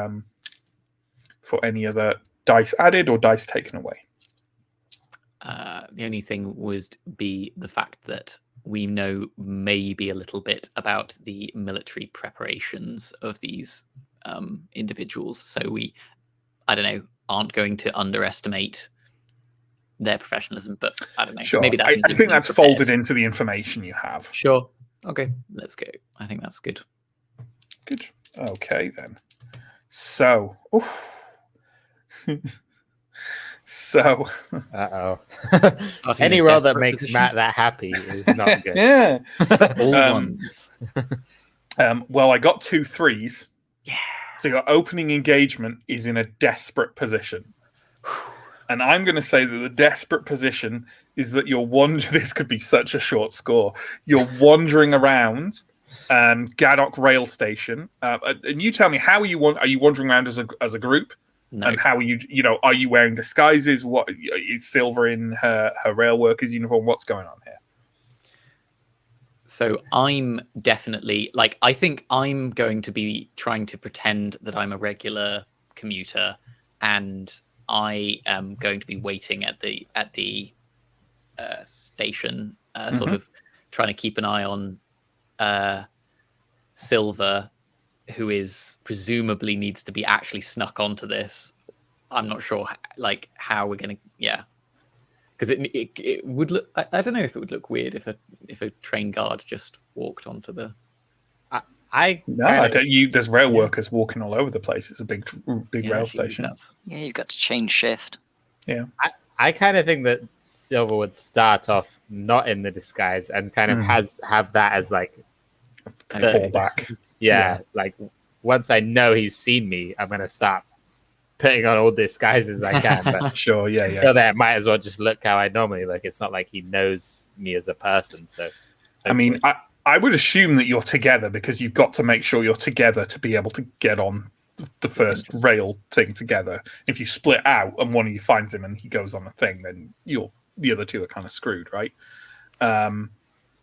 any other dice added or dice taken away? The only thing would be the fact that we know maybe a little bit about the military preparations of these individuals. So we, I don't know, aren't going to underestimate their professionalism, but I don't know. Sure. Maybe that's I think that's folded into the information you have. Sure. Okay, let's go. I think that's good. Good. Okay, then. So, any roll that makes Matt that happy is not good. Yeah. All ones. Well, I got 2 3s. Yeah. So your opening engagement is in a desperate position. And I'm going to say that the desperate position is that this could be such a short score. You're wandering around Gaddock rail station. And you tell me, how are you wandering around as a group? No. And how are you, are you wearing disguises? What is Silver in her rail worker's uniform? What's going on here? So I'm definitely, like, I think I'm going to be trying to pretend that I'm a regular commuter, and I am going to be waiting at the station, sort of trying to keep an eye on Silver, who is presumably needs to be actually snuck onto this. I'm not sure, like, how we're gonna, because it would look. I don't know if it would look weird if a train guard just walked onto the. There's rail workers walking all over the place. It's a big rail station. Yeah, you've got to change shift. Yeah, I kind of think that Silver would start off not in the disguise and kind of have that as like fallback. Like once I know he's seen me, I'm gonna start putting on all disguises I can. But Sure, yeah, until then, I might as well just look how I normally look. It's not like he knows me as a person. So, I mean, I would assume that you're together because you've got to make sure you're together to be able to get on the first rail thing together. If you split out and one of you finds him and he goes on a thing, then the other two are kind of screwed, right?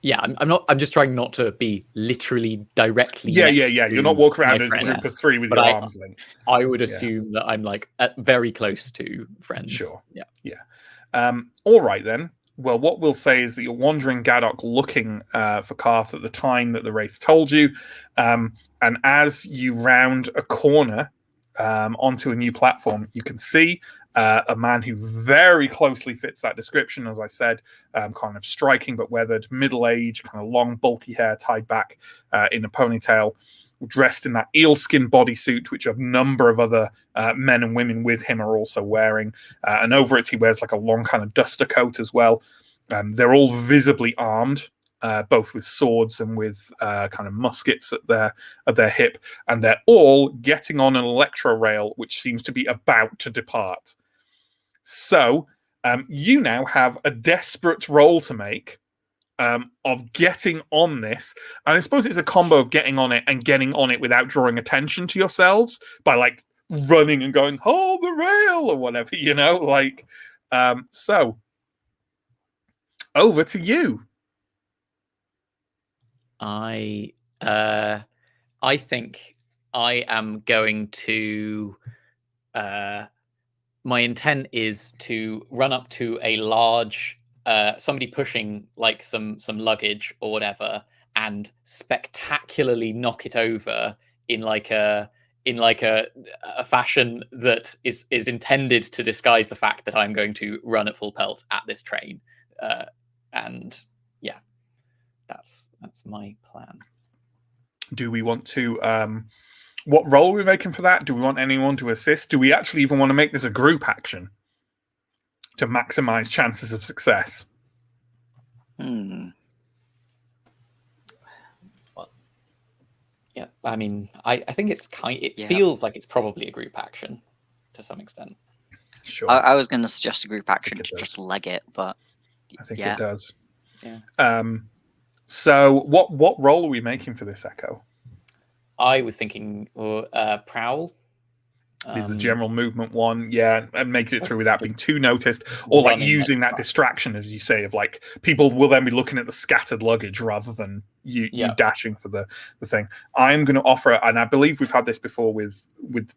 Yeah, I'm just trying not to be literally directly. Yeah. You're not walking around as a group of three with your arms linked. I would assume that I'm like very close to friends. Sure. Yeah. All right then. Well, what we'll say is that you're wandering Gaddock looking for Karth at the time that the wraith told you, and as you round a corner onto a new platform, you can see a man who very closely fits that description, as I said, kind of striking but weathered, middle-aged, kind of long, bulky hair tied back in a ponytail, dressed in that eelskin bodysuit, which a number of other men and women with him are also wearing. And over it, he wears like a long kind of duster coat as well. They're all visibly armed, both with swords and with kind of muskets at their hip. And they're all getting on an electro rail, which seems to be about to depart. So you now have a desperate roll to make of getting on this, and I suppose it's a combo of getting on it and getting on it without drawing attention to yourselves by like running and going hold the rail or whatever, like so over to you. I think I am going to my intent is to run up to a large somebody pushing like some luggage or whatever, and spectacularly knock it over in a fashion that is intended to disguise the fact that I'm going to run at full pelt at this train. And yeah, that's my plan. Do we want to what role are we making for that? Do we want anyone to assist? Do we actually even want to make this a group action to maximize chances of success? Well, yeah, I mean, I think it feels like it's probably a group action to some extent. Sure. I was going to suggest a group action to just leg it, but I think it does. Yeah. So what role are we making for this, Echo? I was thinking prowl. Is the general movement one, and making it through without being too noticed, or like using that distraction, as you say, of like people will then be looking at the scattered luggage rather than you dashing for the thing. I'm going to offer, and I believe we've had this before with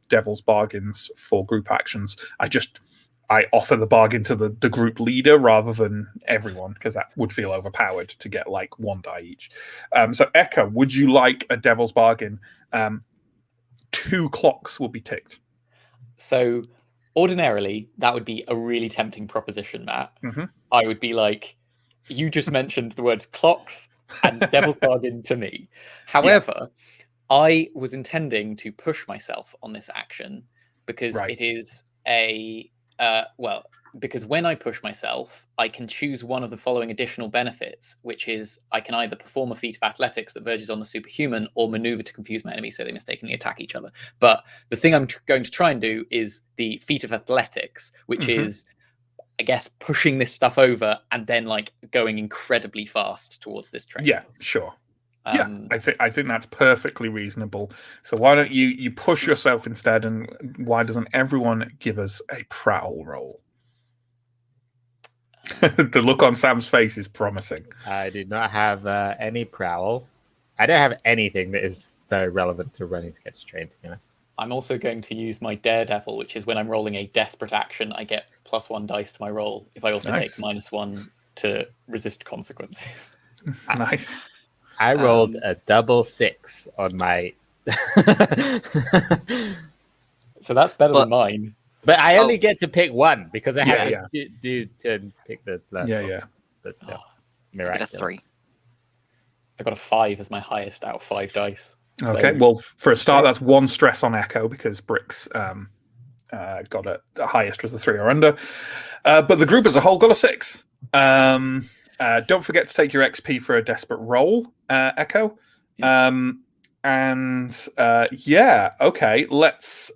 Devil's Bargains for group actions. I offer the bargain to the group leader rather than everyone, because that would feel overpowered to get like one die each. So Echo, would you like a Devil's Bargain? 2 clocks will be ticked. So ordinarily, that would be a really tempting proposition, Matt. Mm-hmm. I would be like, you just mentioned the words clocks and Devil's Bargain to me. However, I was intending to push myself on this action because it is because when I push myself, I can choose one of the following additional benefits, which is I can either perform a feat of athletics that verges on the superhuman or maneuver to confuse my enemies so they mistakenly attack each other. But the thing I'm going to try and do is the feat of athletics, which is, I guess, pushing this stuff over and then like going incredibly fast towards this train. Yeah, sure. I think that's perfectly reasonable. So why don't you push yourself instead, and why doesn't everyone give us a prowl roll? The look on Sam's face is promising. I do not have any prowl. I don't have anything that is very relevant to running to get to train, to be honest. I'm also going to use my Daredevil, which is when I'm rolling a desperate action, I get +1 dice to my roll. If I also take -1 to resist consequences. Nice. I rolled a double 6 on my... So that's better than mine. But I only get to pick one because I have to pick the last one. But still, miraculous. I got a 3. I got a 5 as my highest out of 5 dice. Okay, well, for a start, that's 1 stress on Echo because Brick's got the highest was the 3 or under. But the group as a whole got a 6. Don't forget to take your XP for a desperate roll, Echo. And yeah, okay. Let's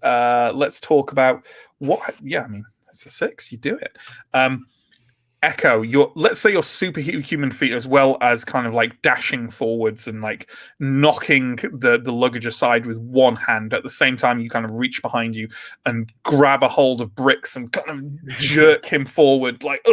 talk about what. Yeah, I mean, it's a 6. You do it. Echo, let's say your superhuman feat, as well as kind of like dashing forwards and like knocking the luggage aside with one hand. At the same time, you kind of reach behind you and grab a hold of Bricks and kind of jerk him forward, like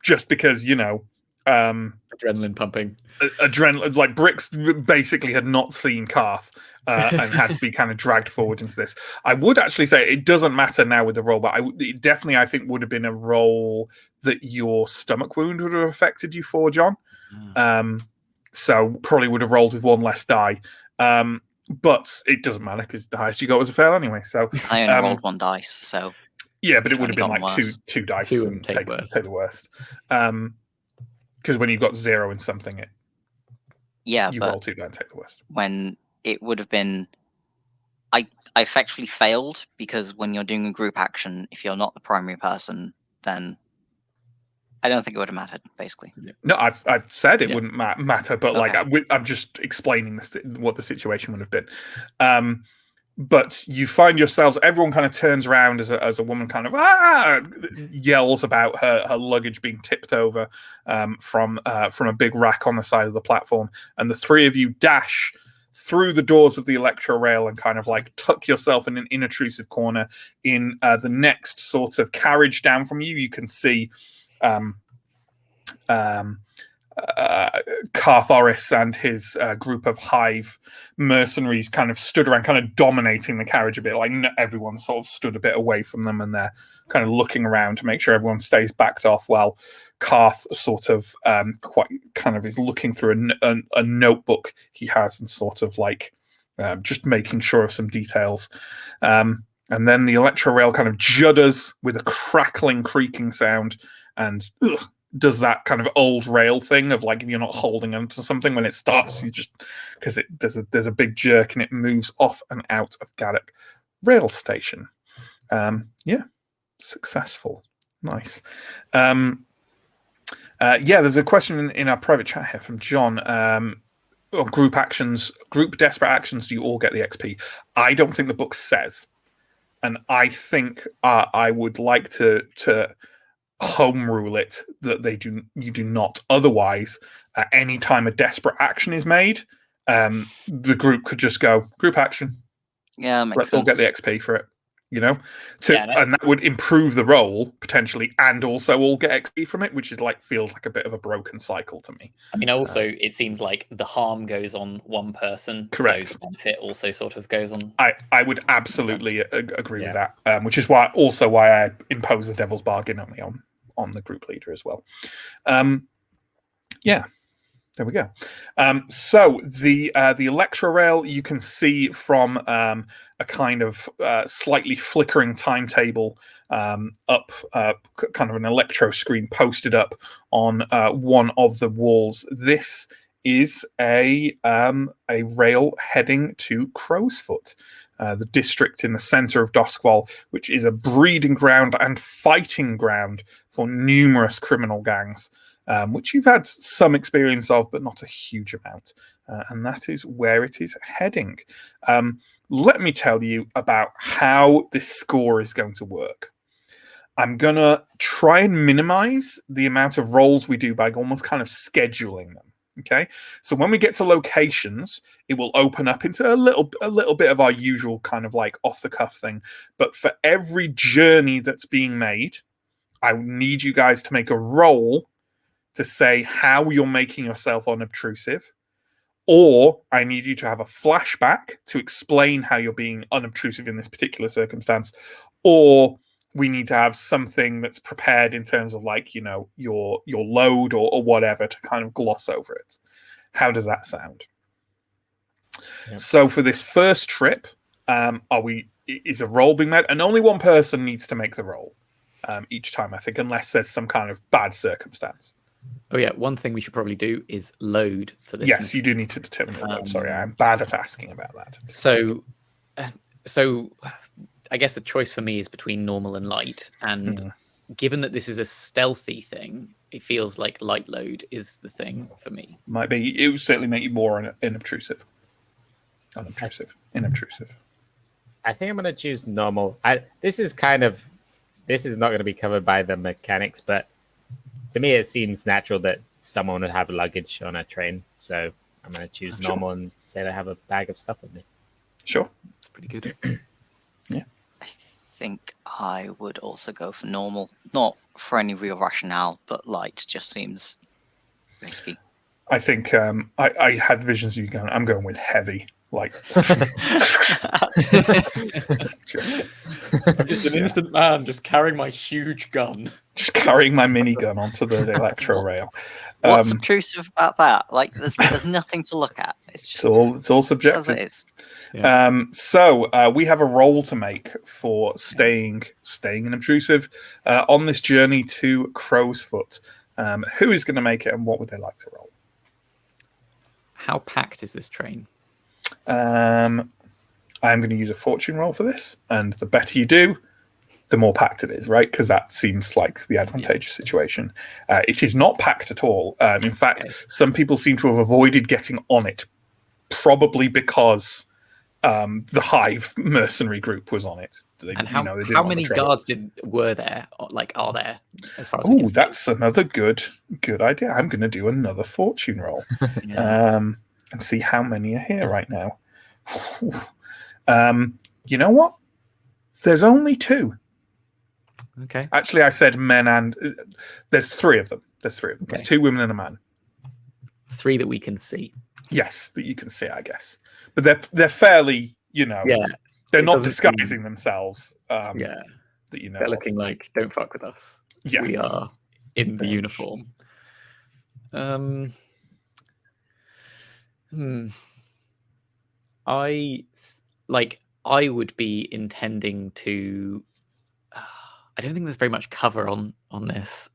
just because adrenaline pumping. Adrenaline, like Bricks basically had not seen Karth and had to be kind of dragged forward into this. I would actually say it doesn't matter now with the roll, but it definitely, I think, would have been a roll that your stomach wound would have affected you for, John. So probably would have rolled with one less die. But it doesn't matter because the highest you got was a fail anyway. So I only rolled 1 dice, so yeah, but it would have been like worse. two dice Two and take the worst. Because when you've got 0 in something, you roll 2 and take the worst. When it would have been, I effectively failed, because when you're doing a group action, if you're not the primary person, then I don't think it would have mattered, basically. No, I've said it wouldn't matter, but like I'm just explaining what the situation would have been. But you find yourselves, everyone kind of turns around as a woman kind of yells about her luggage being tipped over from a big rack on the side of the platform, and the 3 of you dash through the doors of the electro rail and kind of like tuck yourself in an inobtrusive corner. In the next sort of carriage down from you, you can see Carthoris and his group of hive mercenaries kind of stood around, kind of dominating the carriage a bit. Like everyone sort of stood a bit away from them, and they're kind of looking around to make sure everyone stays backed off, while Karth sort of quite kind of is looking through a notebook he has and sort of like just making sure of some details. And then the electro rail kind of judders with a crackling, creaking sound, and does that kind of old rail thing of like if you're not holding onto something when it starts, you just because there's a big jerk and it moves off and out of Gaddock rail station. Yeah, successful, nice. Yeah, there's a question in our private chat here from John. Group desperate actions, do you all get the XP? I don't think the book says, and I think I would like to home rule it that you do not. Otherwise, at any time a desperate action is made, the group could just go group action. Yeah, makes let's sense. all get the XP for it. And that would improve the roll potentially, and also all get XP from it, which is feels like a bit of a broken cycle to me. I mean, also it seems like the harm goes on one person, correct? So the benefit also sort of goes on. I would absolutely agree with that, which is why I impose the devil's bargain only on the group leader as well. Yeah. There we go. So the electro rail, you can see from a kind of slightly flickering timetable up, kind of an electro screen posted up on one of the walls. This is a rail heading to Crowsfoot, the district in the center of Doskval, which is a breeding ground and fighting ground for numerous criminal gangs. Which you've had some experience of, but not a huge amount. And that is where it is heading. Let me tell you about how this score is going to work. I'm going to try and minimize the amount of rolls we do by almost kind of scheduling them. Okay, so when we get to locations, it will open up into a little bit of our usual kind of like off the cuff thing. But for every journey that's being made, I need you guys to make a roll to say how you're making yourself unobtrusive, or I need you to have a flashback to explain how you're being unobtrusive in this particular circumstance, or we need to have something that's prepared in terms of your load or whatever to kind of gloss over it. How does that sound? Yep. So for this first trip, is a roll being made, and only one person needs to make the roll each time, I think, unless there's some kind of bad circumstance. Oh yeah, one thing we should probably do is load for this. Yes, you do need to determine the load. Sorry, I'm bad at asking about that. So I guess the choice for me is between normal and light. And given that this is a stealthy thing, it feels like light load is the thing for me. Might be. It would certainly make you more inobtrusive. Unobtrusive. Inobtrusive. I think I'm going to choose normal. This is not going to be covered by the mechanics, but to me it seems natural that someone would have luggage on a train. So I'm going to choose normal and say I have a bag of stuff with me. Sure. It's pretty good. I think I would also go for normal. Not for any real rationale, but light just seems risky. I think I had visions of you going, I'm going with heavy. Like, I'm just an innocent man, just carrying my huge gun. Just carrying my minigun onto the electro rail. What's obtrusive about that? Like, there's nothing to look at. It's just it's all as subjective. it is. Yeah. So we have a roll to make for staying inobtrusive on this journey to Crow's Foot. Who is going to make it, and what would they like to roll? How packed is this train? I'm going to use a fortune roll for this, and the better you do, the more packed it is, right? Because that seems like the advantageous situation. It is not packed at all. In fact, some people seem to have avoided getting on it, probably because the Hive mercenary group was on it. How many guards were there? Like, are there? As far as oh, that's another good idea. I'm going to do another fortune roll. And see how many are here right now. You know what? There's only 2. Okay. Actually, I said men and... there's 3 of them. Okay. There's 2 women and a man. 3 that we can see. Yes, that you can see, I guess. But they're fairly, they're not disguising themselves. That They're looking like, don't fuck with us. Yeah. We are in the uniform. I would be intending to. I don't think there's very much cover on this.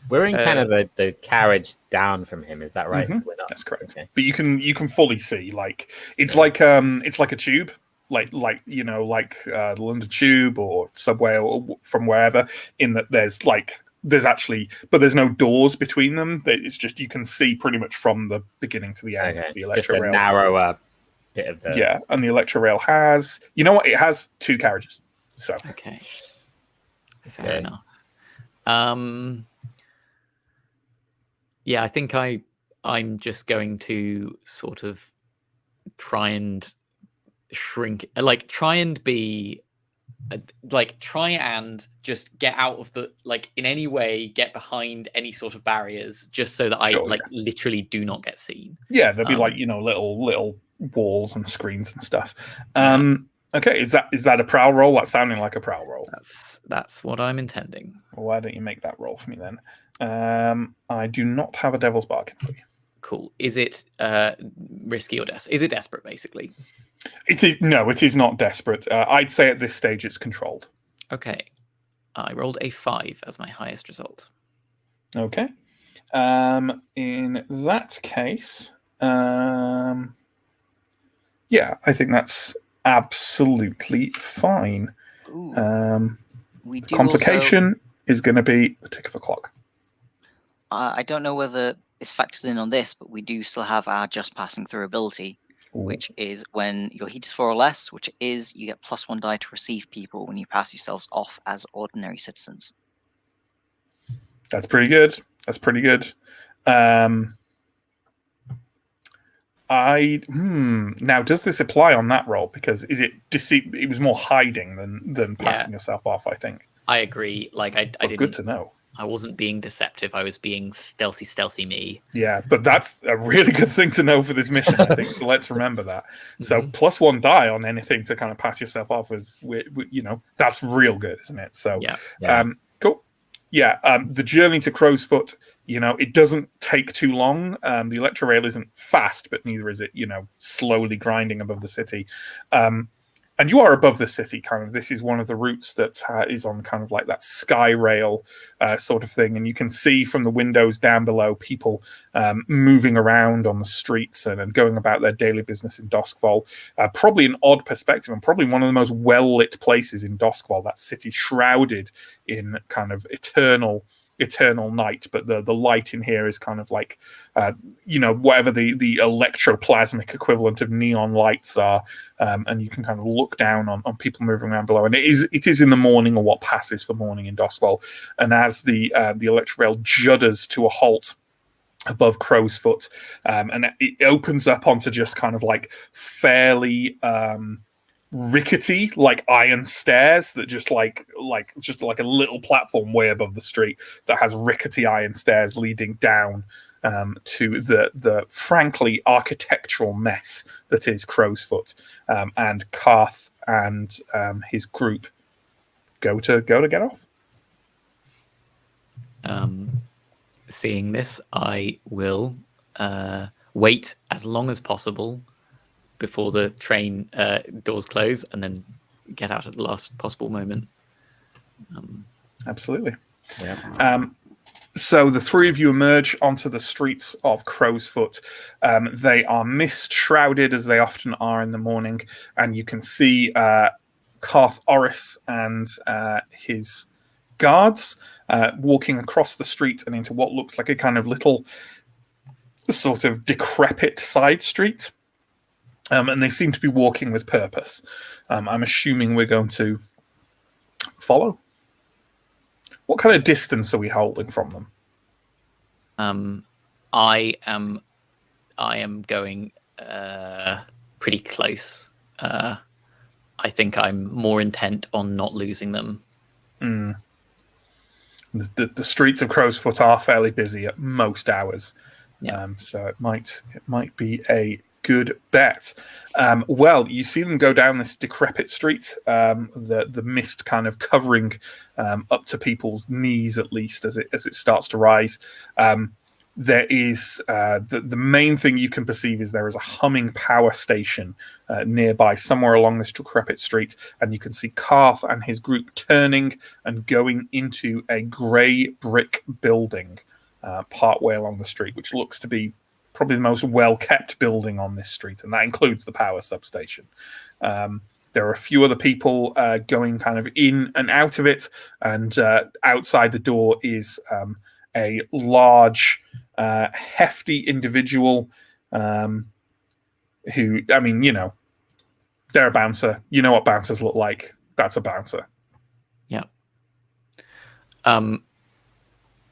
We're in kind of the carriage down from him. Is that right? Mm-hmm. We're not. That's correct. Okay. But you can fully see, like it's like a tube, like the London Tube or subway or from wherever. In that there's no doors between them. It's just you can see pretty much from the beginning to the end. Okay. Of the electro just a rail. narrower bit of the. Yeah, and the electro rail has. You know what? It has 2 carriages. So okay, fair enough. Yeah, I think I'm just going to sort of try and shrink, try and just get out of the, in any way, get behind any sort of barriers, just so that I literally do not get seen. Yeah, there'll be little walls and screens and stuff. Okay, is that a prowl roll? That's sounding like a prowl roll. That's what I'm intending. Well, why don't you make that roll for me then? I do not have a devil's bargain for you. Cool. Is it risky or is it desperate, basically? No, it is not desperate. I'd say at this stage it's controlled. Okay. I rolled a 5 as my highest result. Okay. In that case, I think that's absolutely fine. We do complication is going to be the tick of a clock. I don't know whether this factors in on this, but we do still have our just passing through ability, which is when your heat is 4 or less, which is you get +1 die to receive people when you pass yourselves off as ordinary citizens. That's pretty good. Now, does this apply on that roll? Because is it deceit? It was more hiding than passing yourself off, I think. I agree. I didn't. Good to know. I wasn't being deceptive. I was being stealthy me. Yeah, but that's a really good thing to know for this mission, I think. So let's remember that. So +1 die on anything to kind of pass yourself off is, that's real good, isn't it? So, cool. Yeah, the journey to Crow's Foot, it doesn't take too long. The electro rail isn't fast, but neither is it, slowly grinding above the city. And you are above the city, kind of. This is one of the routes that is on kind of like that sky rail sort of thing. And you can see from the windows down below people moving around on the streets and going about their daily business in Doskvol. Probably an odd perspective and probably one of the most well-lit places in Doskvol, that city shrouded in kind of eternal eternal night, but the light in here is kind of like, whatever the electroplasmic equivalent of neon lights are, and you can kind of look down on people moving around below. And it is in the morning, or what passes for morning in Doswell. And as the electric rail judders to a halt above Crow's Foot, and it opens up onto just kind of like fairly rickety, like iron stairs that just like a little platform way above the street that has rickety iron stairs leading down to the frankly architectural mess that is Crow's Foot. And Karth and his group go to get off. Seeing this, I will wait as long as possible before the train doors close, and then get out at the last possible moment. Absolutely. Yeah. So the three of you emerge onto the streets of Crow's Foot. They are mist-shrouded, as they often are in the morning, and you can see Karth Oris and his guards walking across the street and into what looks like a kind of little sort of decrepit side street. And they seem to be walking with purpose. I'm assuming we're going to follow. What kind of distance are we holding from them? I am going pretty close. I think I'm more intent on not losing them. The streets of Crow's Foot are fairly busy at most hours. Yeah. So it might be a good bet. Well, you see them go down this decrepit street, the mist kind of covering up to people's knees, at least as it starts to rise. There is the main thing you can perceive is there is a humming power station nearby, somewhere along this decrepit street, and you can see Karth and his group turning and going into a grey brick building partway along the street, which looks to be probably the most well-kept building on this street, and that includes the power substation. There are a few other people going kind of in and out of it, and outside the door is a large, hefty individual who, I mean, they're a bouncer. You know what bouncers look like. That's a bouncer. Yeah.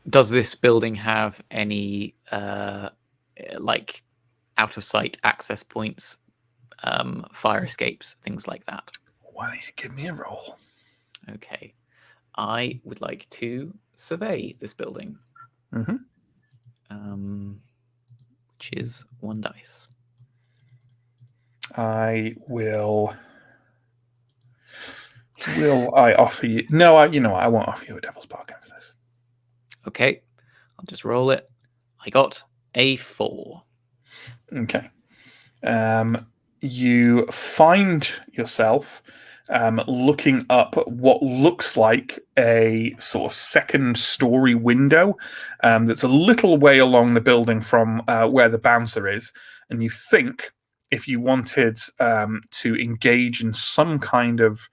Does this building have any like out of sight access points, fire escapes, things like that? Why don't you give me a roll? Okay. I would like to survey this building. Which is 1 dice. I will I offer you? No, you know what? I won't offer you a devil's bargain for this. Okay, I'll just roll it. I got a 4. Okay. You find yourself looking up what looks like a sort of second-story window that's a little way along the building from where the bouncer is, and you think if you wanted to engage in some kind of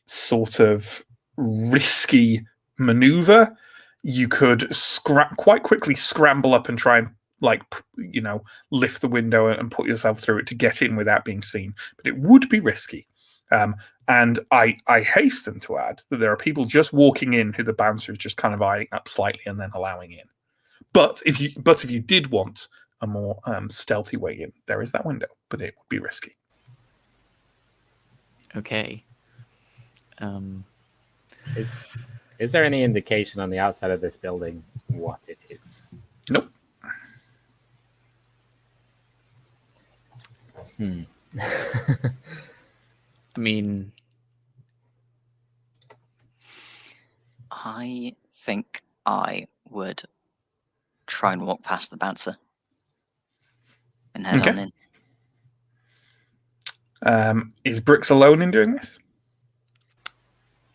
sort of risky maneuver, you could quite quickly scramble up and try and lift the window and put yourself through it to get in without being seen. But it would be risky. And I hasten to add that there are people just walking in who the bouncer is just kind of eyeing up slightly and then allowing in. But if you did want a more stealthy way in, there is that window, but it would be risky. Okay. Is there any indication on the outside of this building what it is? Nope. I mean, I think I would try and walk past the bouncer and head on in. Is Bricks alone in doing this?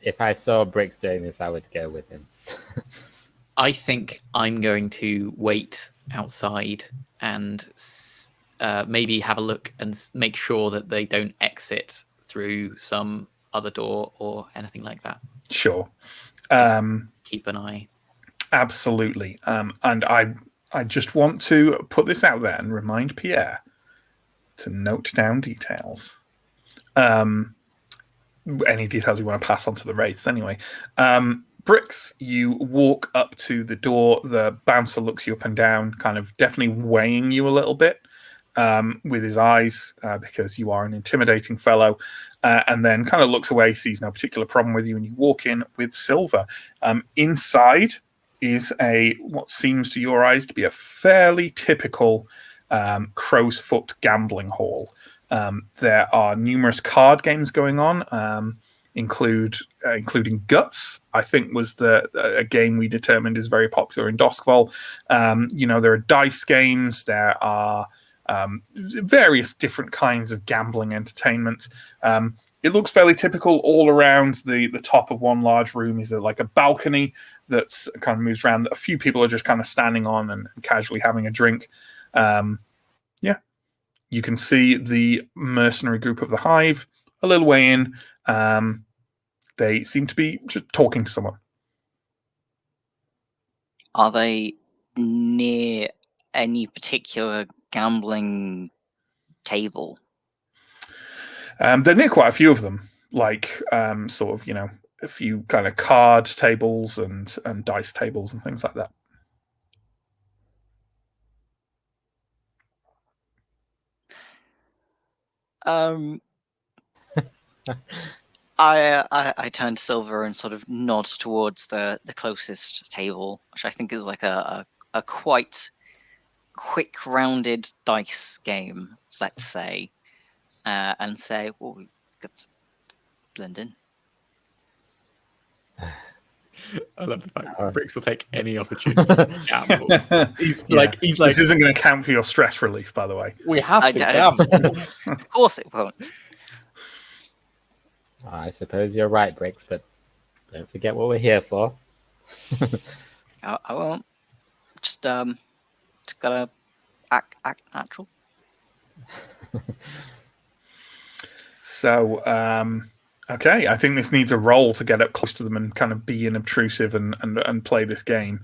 If I saw Bricks doing this, I would go with him. I think I'm going to wait outside and maybe have a look and make sure that they don't exit through some other door or anything like that. Sure. keep an eye. Absolutely. And I just want to put this out there and remind Pierre to note down details. Any details you want to pass on to the wraiths, anyway. Bricks, you walk up to the door. The bouncer looks you up and down, kind of definitely weighing you a little bit with his eyes because you are an intimidating fellow, and then kind of looks away, sees no particular problem with you, and you walk in with Silver. Inside is what seems to your eyes to be a fairly typical crow's foot gambling hall. There are numerous card games going on, including Guts, I think was a game we determined is very popular in Doskval. There are dice games, there are various different kinds of gambling entertainment. It looks fairly typical. All around the top of one large room is like a balcony that's kind of moves around. A few people are just kind of standing on and casually having a drink. You can see the mercenary group of the Hive a little way in. They seem to be just talking to someone. Are they near any particular gambling table? They're near quite a few of them, like a few kind of card tables and dice tables and things like that. I turn to Silver and sort of nod towards the closest table, which I think is like a quite quick rounded dice game, let's say, and say, "Well, we've got to blend in." I love the fact Bricks will take any opportunity to gamble. He's like, this isn't going to count for your stress relief, by the way. We have to gamble. Of course it won't. I suppose you're right, Bricks, but don't forget what we're here for. I won't. Just gotta act natural. So, okay, I think this needs a roll to get up close to them and kind of be obtrusive and play this game.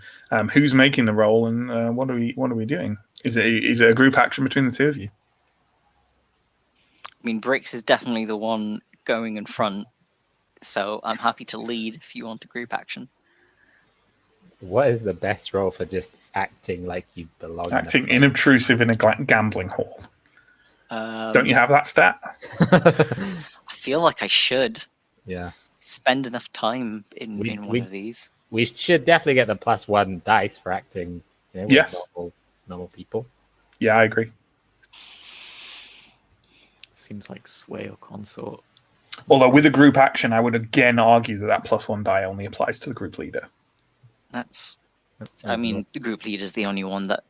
Who's making the roll, and what are we doing? Is it a group action between the two of you? I mean, Bricks is definitely the one going in front, so I'm happy to lead if you want a group action. What is the best role for just acting like you belong? Acting inobtrusive in a gambling hall. Don't you have that stat? I feel like I should. Yeah. Spend enough time in one of these. We should definitely get the +1 dice for acting. Yes. Normal people. Yeah, I agree. Seems like sway or consort. Although with a group action, I would again argue that +1 die only applies to the group leader. The group leader is the only one that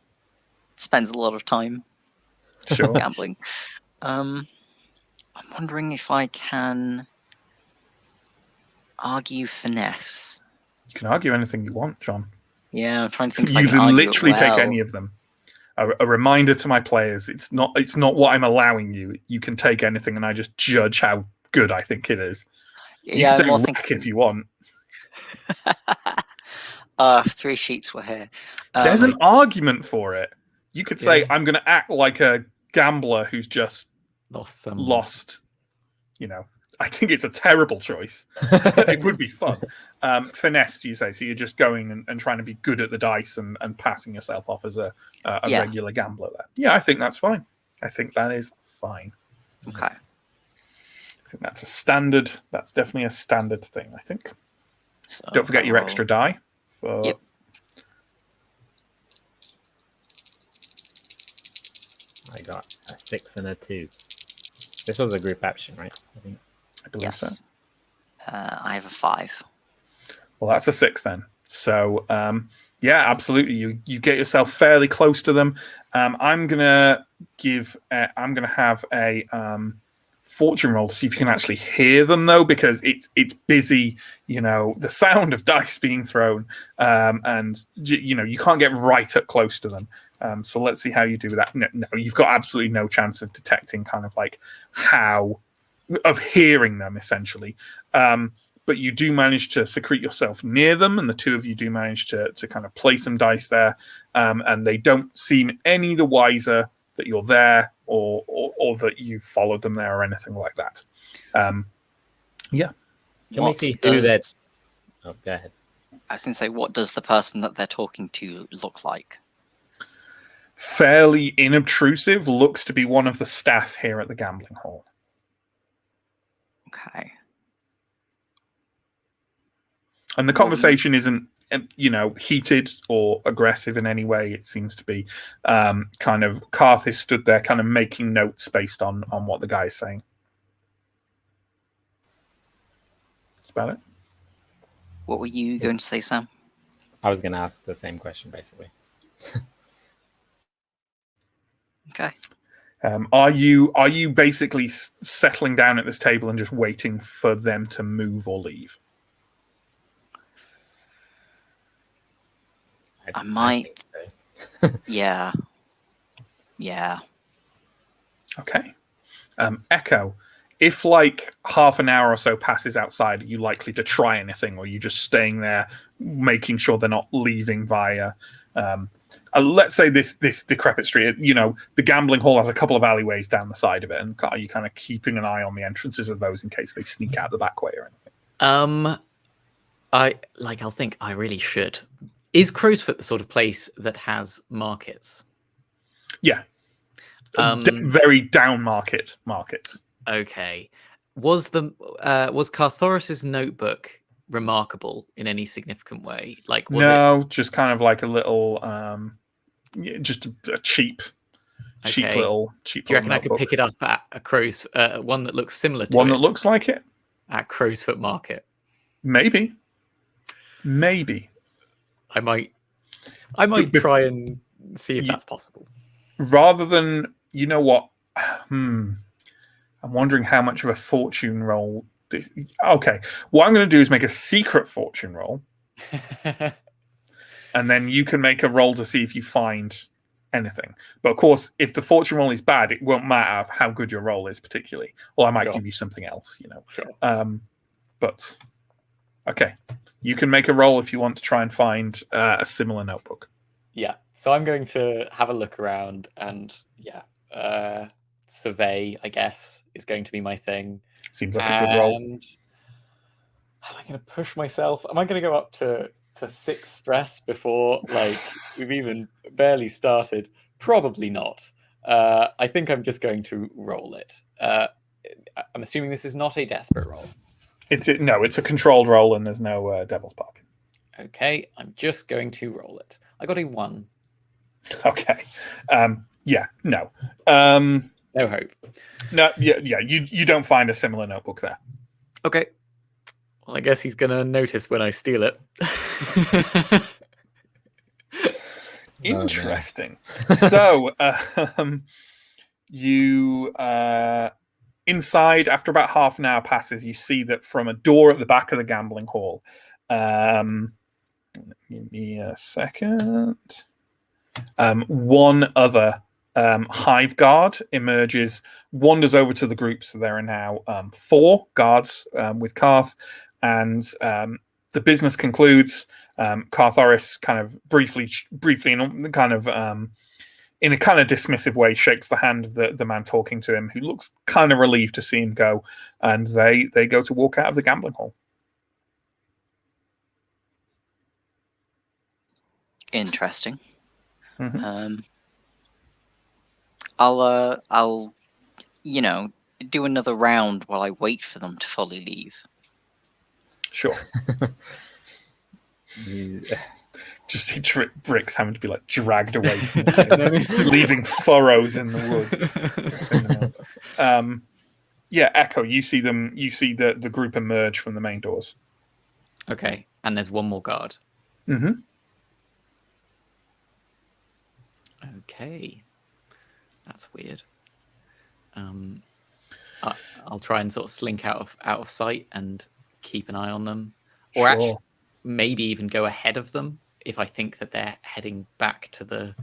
spends a lot of time gambling. I'm wondering if I can argue finesse. You can argue anything you want, John. Yeah, I'm trying to think. You can literally take any of them. A reminder to my players: it's not what I'm allowing you. You can take anything, and I just judge how good I think it is. You can take Rack if you want. 3 sheets were here. There's an argument for it. You could say, I'm going to act like a gambler who's just lost. I think it's a terrible choice. It would be fun. Finesse, do you say? So you're just going and trying to be good at the dice and passing yourself off as a regular gambler there. Yeah, I think that's fine. I think that is fine. Okay. I think that's definitely a standard thing, I think. So, don't forget your extra die. Yep. I got a 6 and a 2. This was a group action, right? I believe so. I have a 5. Well, that's a 6 then. So, absolutely. You get yourself fairly close to them. I'm gonna have a fortune roll to see if you can actually hear them, though, because it's busy. The sound of dice being thrown, and you can't get right up close to them. So let's see how you do that. No, you've got absolutely no chance of detecting kind of like how of hearing them essentially. but you do manage to secrete yourself near them, and the two of you do manage to kind of play some dice there, and they don't seem any the wiser that you're there or that you followed them there or anything like that. Yeah. Can we see who that? Oh, go ahead. I was going to say, what does the person that they're talking to look like? Fairly inobtrusive, looks to be one of the staff here at the gambling hall. Okay. And the conversation isn't, heated or aggressive in any way. It seems to be kind of Karth is stood there kind of making notes based on what the guy is saying. That's about it. What were you going to say, Sam? I was going to ask the same question, basically. Okay. Are you basically settling down at this table and just waiting for them to move or leave? I might. So. Yeah. Okay. Echo, if like half an hour or so passes outside, are you likely to try anything, or are you just staying there, making sure they're not leaving via? Let's say this decrepit street. The gambling hall has a couple of alleyways down the side of it, and are you kind of keeping an eye on the entrances of those in case they sneak out the back way or anything? I'll think I really should. Is Crowsfoot the sort of place that has markets? Yeah. Very down markets. Okay. Was Carthoris's notebook remarkable in any significant way? Just kind of like a little, just a cheap little. Do you reckon notebook. I could pick it up at a Crow's one that looks similar to one that looks like it at Crowsfoot Market? Maybe. I might try and see if that's possible. Rather than, you know what? I'm wondering how much of a fortune roll this. Okay, what I'm going to do is make a secret fortune roll, and then you can make a roll to see if you find anything. But of course, if the fortune roll is bad, it won't matter how good your roll is, particularly. Or I might give you something else, Sure. But okay, you can make a roll if you want to try and find a similar notebook. Yeah. So I'm going to have a look around and survey, I guess, is going to be my thing. Seems like a good roll. Am I going to push myself? Am I going to go up to 6 stress before we've even barely started? Probably not. I think I'm just going to roll it. I'm assuming this is not a desperate roll. It's a controlled roll, and there's no devil's bargain. Okay, I'm just going to roll it. I got a 1. Okay. No. No hope. No. Yeah. You don't find a similar notebook there. Okay. Well, I guess he's going to notice when I steal it. Interesting. So, you inside, after about half an hour passes, you see that from a door at the back of the gambling hall. Give me a second. One other hive guard emerges, wanders over to the group. So there are now 4 guards with Karth, and the business concludes. Carthoris kind of briefly, in kind of in a kind of dismissive way, shakes the hand of the man talking to him, who looks kind of relieved to see him go, and they go to walk out of the gambling hall. Interesting. Mm-hmm. I'll do another round while I wait for them to fully leave. Sure. Just see bricks having to be dragged away from leaving furrows in the woods. Echo, you see them. You see the group emerge from the main doors. Okay, and there's one more guard. Mm-hmm. Okay, that's weird. I'll try and sort of slink out of sight and keep an eye on them, or actually maybe even go ahead of them if I think that they're heading back to the.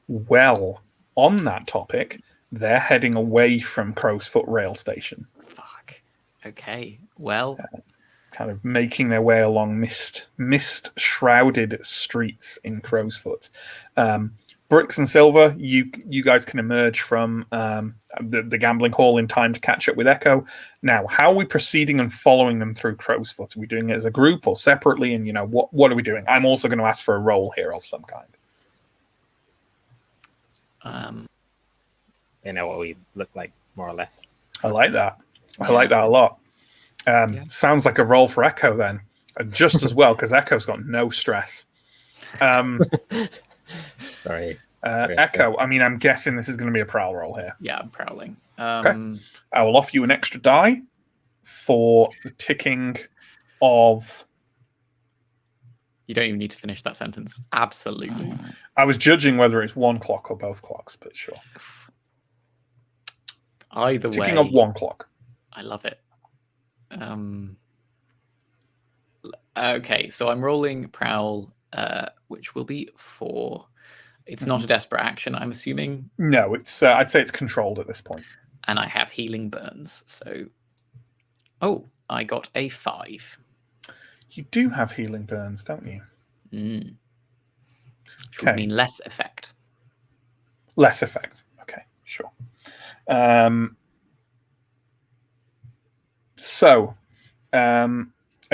Well, on that topic, they're heading away from Crowsfoot Rail Station. Fuck. Okay. Well, kind of making their way along mist shrouded streets in Crowsfoot. Bricks and Silver, you guys can emerge from the gambling hall in time to catch up with Echo. Now, how are we proceeding and following them through Crowsfoot? Are we doing it as a group or separately? And what are we doing? I'm also going to ask for a roll here of some kind. They know what we look like, more or less. I like that. I like that a lot. Sounds like a roll for Echo then, just as well because Echo's got no stress. Sorry. Echo, I mean, I'm guessing this is going to be a prowl roll here. Yeah, I'm prowling. Okay. I will offer you an extra die for the ticking of... You don't even need to finish that sentence. Absolutely. I was judging whether it's one clock or both clocks, but sure. Either way. Ticking of one clock. I love it. Okay, so I'm rolling prowl, which will be 4. It's not a desperate action, I'm assuming. No, it's. I'd say it's controlled at this point. And I have healing burns, so... Oh, I got a 5. You do have healing burns, don't you? Which would mean less effect. Less effect. Okay, sure. And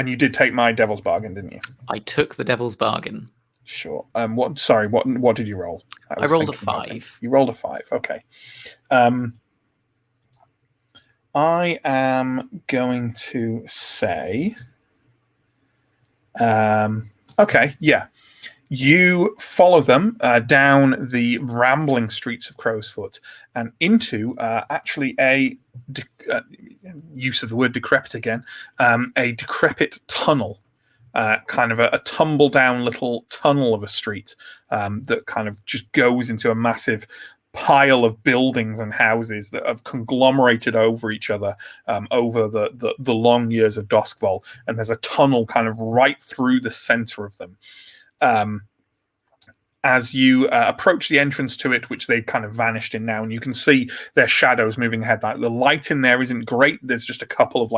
you did take my devil's bargain, didn't you? I took the devil's bargain. Sure. What? Sorry. What did you roll? I rolled a 5. You rolled a 5. Okay. I am going to say. Okay. Yeah. You follow them down the rambling streets of Crowsfoot and into actually a use of the word decrepit again, a decrepit tunnel, kind of a tumble down little tunnel of a street that kind of just goes into a massive pile of buildings and houses that have conglomerated over each other over the long years of Doskvol, and there's a tunnel kind of right through the center of them. As you approach the entrance to it, which they've kind of vanished in now, and you can see their shadows moving ahead. Like, the light in there isn't great. There's just a couple of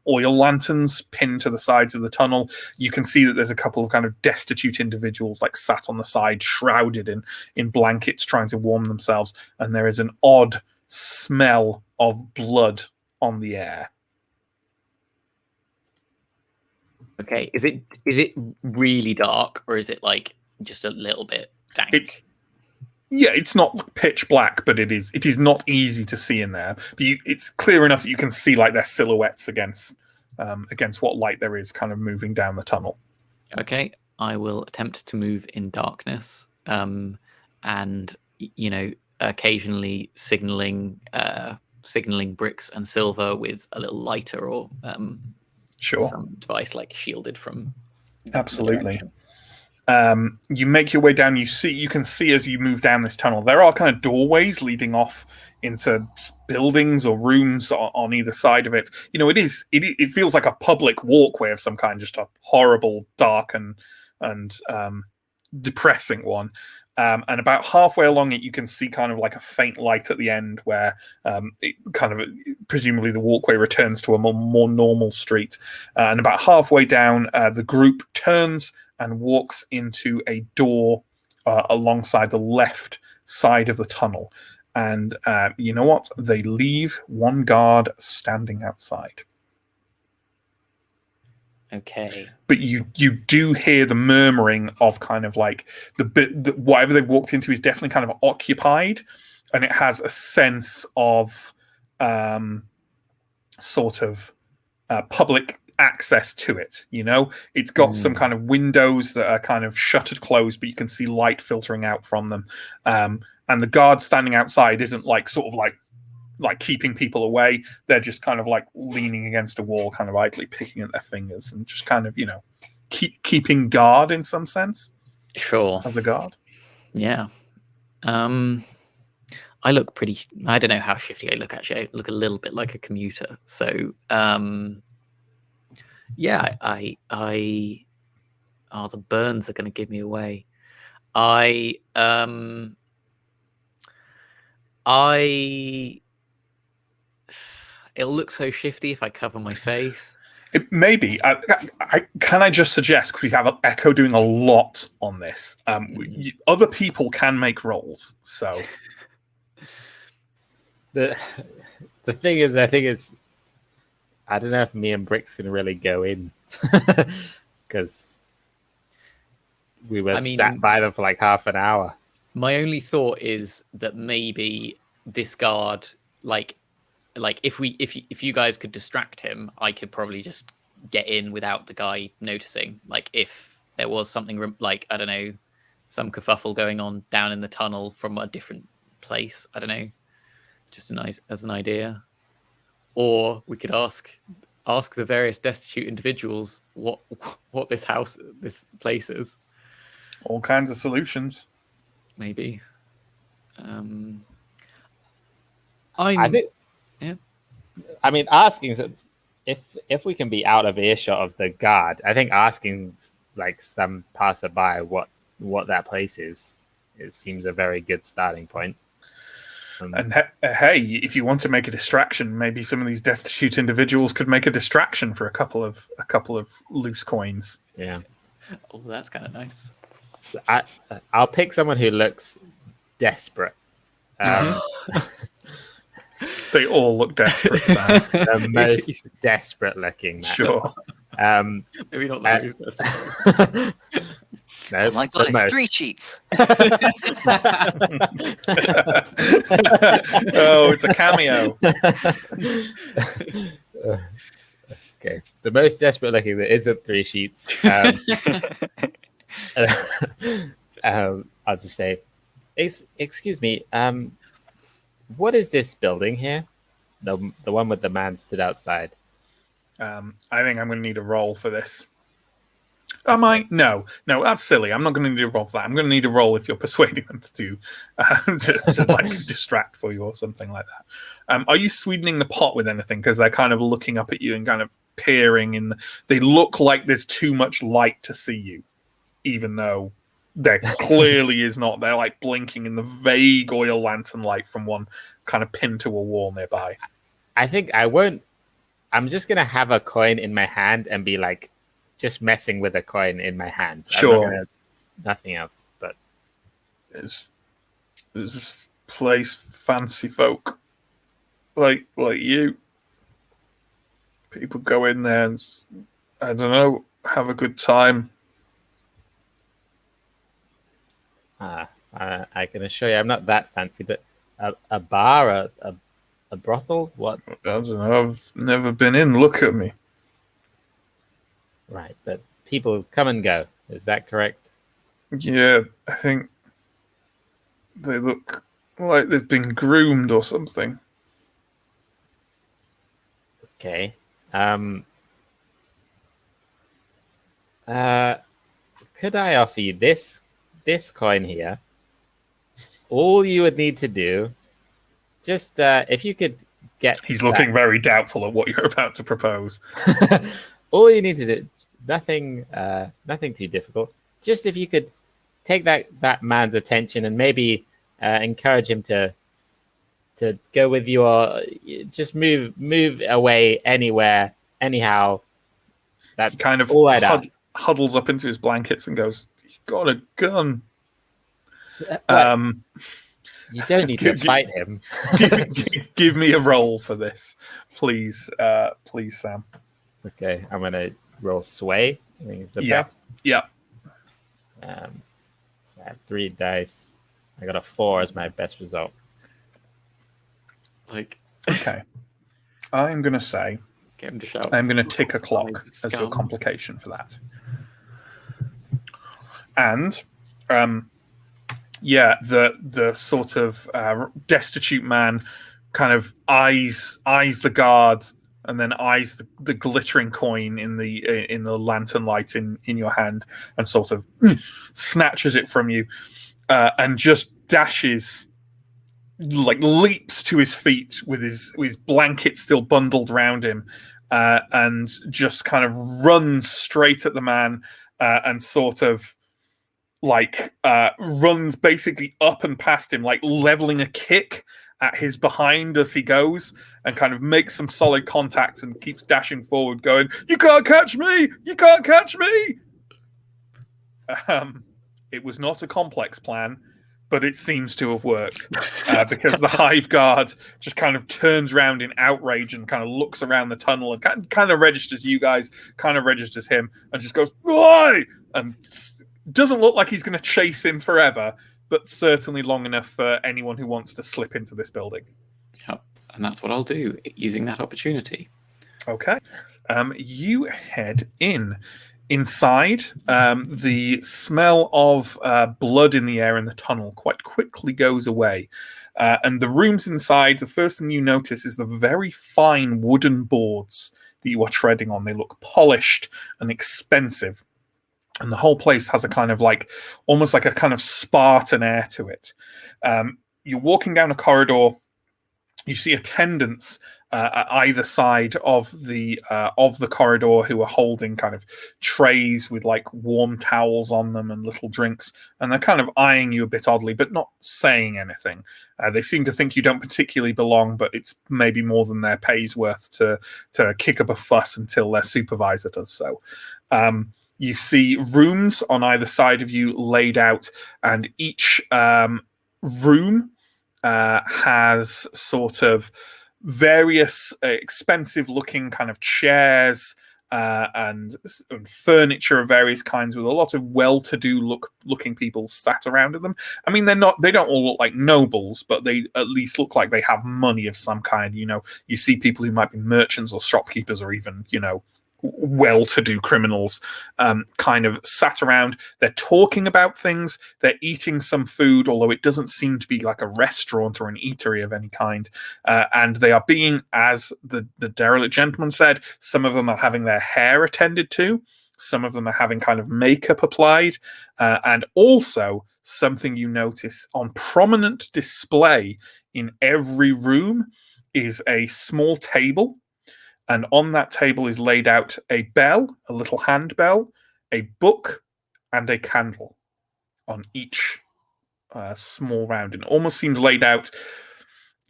oil lanterns pinned to the sides of the tunnel. You can see that there's a couple of kind of destitute individuals sat on the side, shrouded in blankets, trying to warm themselves. And there is an odd smell of blood on the air. Okay, is it really dark, or is it just a little bit dank? It's not pitch black, but it is not easy to see in there. But it's clear enough that you can see their silhouettes against what light there is kind of moving down the tunnel. Okay, I will attempt to move in darkness, and occasionally signaling bricks and silver with a little lighter or sure, some device shielded from. Absolutely. You make your way down. You can see as you move down this tunnel, there are kind of doorways leading off into buildings or rooms on either side of it. It feels like a public walkway of some kind, just a horrible, dark and depressing one. And about halfway along it, you can see kind of a faint light at the end where presumably the walkway returns to a more normal street. And about halfway down, the group turns and walks into a door alongside the left side of the tunnel. And you know what? They leave one guard standing outside. Okay. But you do hear the murmuring of kind of whatever they've walked into is definitely kind of occupied, and it has a sense of sort of public access to it. It's got some kind of windows that are kind of shuttered closed, but you can see light filtering out from them. And the guard standing outside isn't keeping people away. They're just kind of leaning against a wall, kind of idly picking at their fingers and just kind of, keeping guard in some sense. Sure. As a guard. Yeah. I look pretty, I don't know how shifty I look, actually. I look a little bit like a commuter. So, yeah, the burns are going to give me away. It'll look so shifty if I cover my face. Maybe. Can I just suggest, because we have Echo doing a lot on this, other people can make rolls. So the thing is, I think I don't know if me and Bricks can really go in because we were sat by them for like half an hour. My only thought is that maybe this guard, like if you guys could distract him, I could probably just get in without the guy noticing. Like if there was something like, I don't know, some kerfuffle going on down in the tunnel from a different place. I don't know, just as an idea. Or we could ask the various destitute individuals what this place is. All kinds of solutions. Maybe. I think. Yeah. I mean, asking if we can be out of earshot of the guard, I think asking like some passerby what that place is, it seems a very good starting point. And hey, if you want to make a distraction, maybe some of these destitute individuals could make a distraction for a couple of loose coins. Yeah. Oh, that's kind of nice. So I'll pick someone who looks desperate. They all look desperate, Sam. The most desperate looking. Sure. Maybe not the most desperate. No, oh my God, it's 3 sheets. Oh, it's a cameo. Okay. The most desperate looking that isn't 3 sheets. I'll just say, excuse me, what is this building here? The one with the man stood outside. I think I'm going to need a roll for this. Am I? No, that's silly. I'm not going to need a roll for that. I'm going to need a roll if you're persuading them to like distract for you or something like that. Are you sweetening the pot with anything? Because they're kind of looking up at you and kind of peering in. They look like there's too much light to see you, even though there clearly is not. They're like blinking in the vague oil lantern light from one kind of pinned to a wall nearby. I think I won't. I'm just going to have a coin in my hand and be like, just messing with a coin in my hand. Sure. Nothing else, but is this place fancy folk like you? People go in there and, I don't know, have a good time. I can assure you I'm not that fancy, but a bar, a brothel, what? I don't know, I've never been in. Look at me. Right, but people come and go. Is that correct? Yeah, I think they look like they've been groomed or something. Okay. Could I offer you this coin here? All you would need to do, just if you could get. He's looking very doubtful at what you're about to propose. All you need to do, nothing too difficult. Just if you could take that man's attention and maybe encourage him to go with your, just move away anywhere, anyhow. That's he kind of all I'd ask. Huddles up into his blankets and goes, "He's got a gun." You don't need to fight him. Give me a roll for this, please, Sam. Okay, I'm gonna roll sway. I think it's the best. Yeah. So I have 3 dice. I got a 4 as my best result. Okay. I'm gonna say. Get him to shout. I'm gonna tick a clock as your complication for that. And, the sort of destitute man kind of eyes the guard and then eyes the glittering coin in the lantern light in your hand and sort of snatches it from you and just dashes, like leaps to his feet with his blanket still bundled round him and just kind of runs straight at the man and sort of like runs basically up and past him, like leveling a kick at his behind as he goes and kind of makes some solid contact and keeps dashing forward, going, "You can't catch me! You can't catch me!" It was not a complex plan, but it seems to have worked because the Hive Guard just kind of turns around in outrage and kind of looks around the tunnel and kind of registers you guys, kind of registers him, and just goes, "Why?" And doesn't look like he's going to chase him forever, but certainly long enough for anyone who wants to slip into this building. Yep. And that's what I'll do, using that opportunity. Okay. You head in. Inside, the smell of blood in the air in the tunnel quite quickly goes away. And the rooms inside, the first thing you notice is the very fine wooden boards that you are treading on. They look polished and expensive. And the whole place has a kind of like, almost like a kind of Spartan air to it. You're walking down a corridor. You see attendants at either side of the corridor who are holding kind of trays with like warm towels on them and little drinks, and they're kind of eyeing you a bit oddly, but not saying anything. They seem to think you don't particularly belong, but it's maybe more than their pay's worth to kick up a fuss until their supervisor does so. You see rooms on either side of you laid out, and each room has sort of various expensive looking kind of chairs and furniture of various kinds with a lot of well-to-do looking people sat around in them. I mean, they don't all look like nobles, but they at least look like they have money of some kind. You know, you see people who might be merchants or shopkeepers or even, you know, well-to-do criminals kind of sat around. They're talking about things. They're eating some food, although it doesn't seem to be like a restaurant or an eatery of any kind. And they are being, as the derelict gentleman said, some of them are having their hair attended to. Some of them are having kind of makeup applied. And also something you notice on prominent display in every room is a small table. And on that table is laid out a bell, a little hand bell, a book, and a candle on each small round. And it almost seems laid out.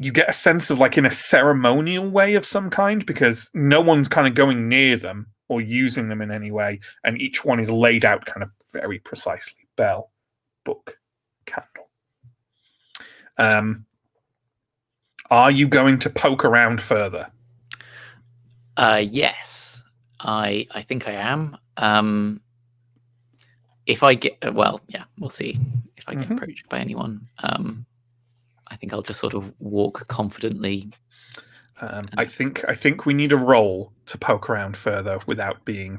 You get a sense of like in a ceremonial way of some kind, because no one's kind of going near them or using them in any way. And each one is laid out kind of very precisely. Bell, book, candle. Are you going to poke around further? Yes, I think I am. If I get, well, yeah, we'll see if I get approached by anyone. I think I'll just sort of walk confidently. I think we need a roll to poke around further without being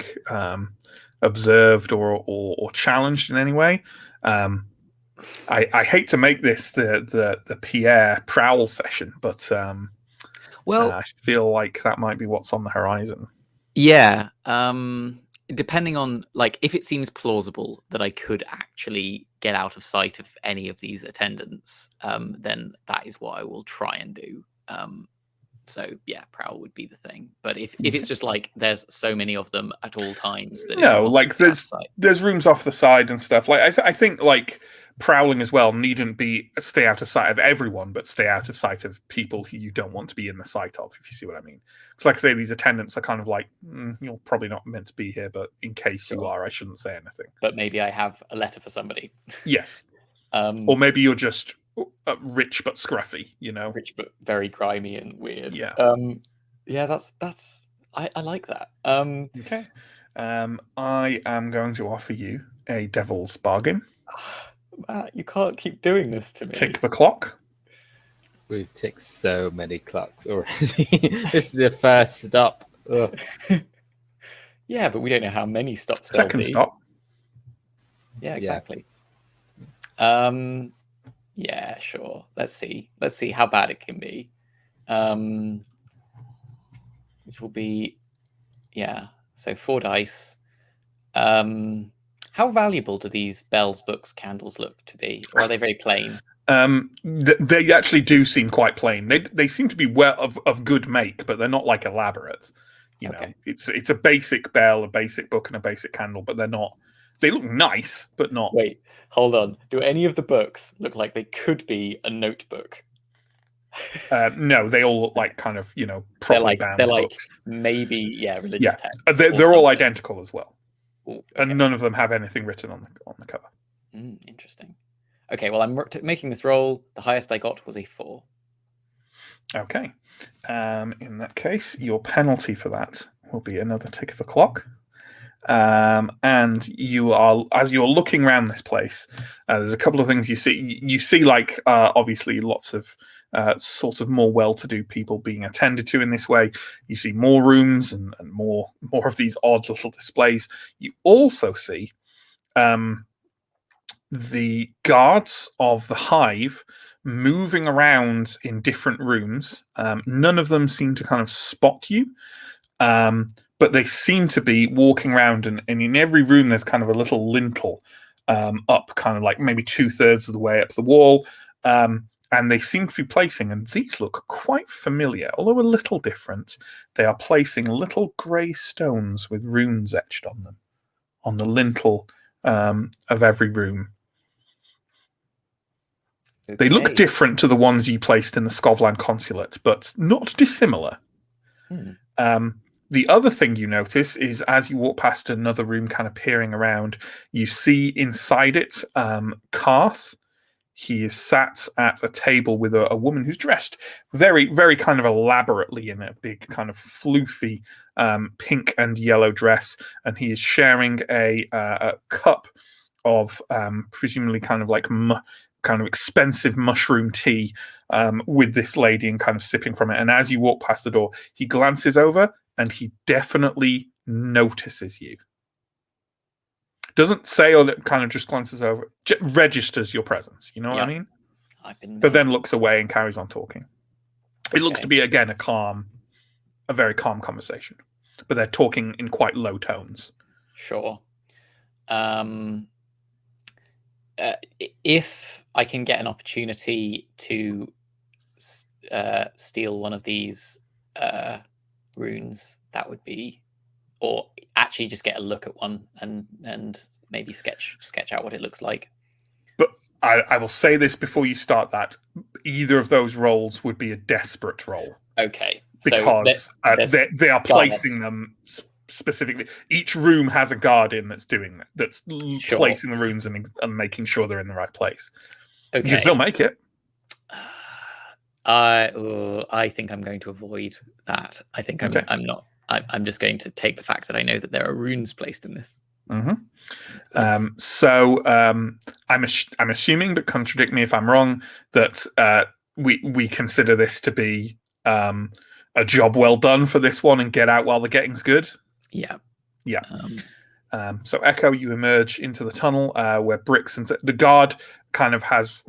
observed or challenged in any way. I hate to make this the Pierre prowl session, but well, I feel like that might be what's on the horizon. Yeah. Depending on, like, if it seems plausible that I could actually get out of sight of any of these attendants, then that is what I will try and do. So yeah, prowl would be the thing. But if it's just like there's so many of them at all times that no, like there's rooms off the side and stuff. Like I think like prowling as well needn't be stay out of sight of everyone, but stay out of sight of people who you don't want to be in the sight of, if you see what I mean. Because like I say, these attendants are kind of like, you're probably not meant to be here, but in case you are, I shouldn't say anything. But maybe I have a letter for somebody. Yes. Or maybe you're just rich but scruffy, you know? Rich but very grimy and weird. Yeah. Yeah, that's I like that. Okay. I am going to offer you a devil's bargain. Matt, you can't keep doing this to me. Tick the clock. We've ticked so many clocks already. This is the first stop. Yeah, but we don't know how many stops. Second stop. Yeah, exactly. Yeah. Yeah, sure. Let's see how bad it can be. Which will be, yeah. So 4 dice. How valuable do these bells, books, candles look to be, or are they very plain? They actually do seem quite plain. They seem to be well of good make, but they're not like elaborate. You know, it's a basic bell, a basic book, and a basic candle, but they're not. They look nice, but not. Wait, hold on. Do any of the books look like they could be a notebook? No, they all look like kind of, they're properly like bound they're like books. maybe religious Yeah, texts. they're all identical as well, Ooh, and okay. none of them have anything written on the cover. Interesting. Okay, well, I'm making this roll. The highest I got was a 4. Okay. In that case, your penalty for that will be another tick of the clock. And you are, as you're looking around this place, there's a couple of things you see. You see, like, obviously, lots of sort of more well-to-do people being attended to in this way. You see more rooms and more of these odd little displays. You also see the guards of the hive moving around in different rooms. None of them seem to kind of spot you, but they seem to be walking around, and in every room there's kind of a little lintel up, kind of like maybe 2/3 of the way up the wall. And they seem to be placing, and these look quite familiar, although a little different. They are placing little grey stones with runes etched on them on the lintel of every room. Okay. They look different to the ones you placed in the Scotland consulate, but not dissimilar. The other thing you notice is, as you walk past another room, kind of peering around, you see inside it Karth. He is sat at a table with a woman who's dressed very, very kind of elaborately in a big kind of floofy pink and yellow dress, and he is sharing a cup of presumably kind of like kind of expensive mushroom tea with this lady, and kind of sipping from it. And as you walk past the door, he glances over and he definitely notices you. Doesn't say, or kind of just glances over, registers your presence. You know what I mean? But then looks away and carries on talking. It looks to be, again, a very calm conversation, but they're talking in quite low tones. Sure. If I can get an opportunity to steal one of these runes, that would be, or actually just get a look at one and maybe sketch out what it looks like. But I will say this before you start that: either of those rolls would be a desperate roll. Okay, because they are placing them specifically. Each room has a guard in that's doing that, that's placing the runes and making sure they're in the right place. Okay. You can still make it. I think I'm going to avoid that. I think I'm not. I'm just going to take the fact that I know that there are runes placed in this. Mm-hmm. So I'm assuming, but contradict me if I'm wrong, that we consider this to be a job well done for this one, and get out while the getting's good. Yeah. So Echo, you emerge into the tunnel where Bricks and the guard kind of has.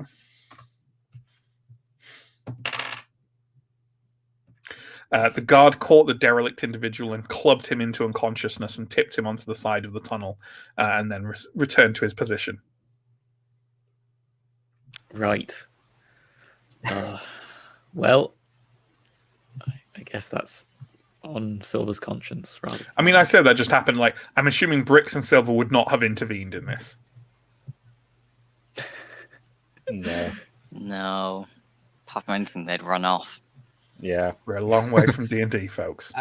The guard caught the derelict individual and clubbed him into unconsciousness and tipped him onto the side of the tunnel, and then returned to his position. Right. Well, I guess that's on Silver's conscience, rather. I mean, I said that just happened. Like, I'm assuming Bricks and Silver would not have intervened in this. No. Apart from anything, they'd run off. Yeah, we're a long way from D&D, folks.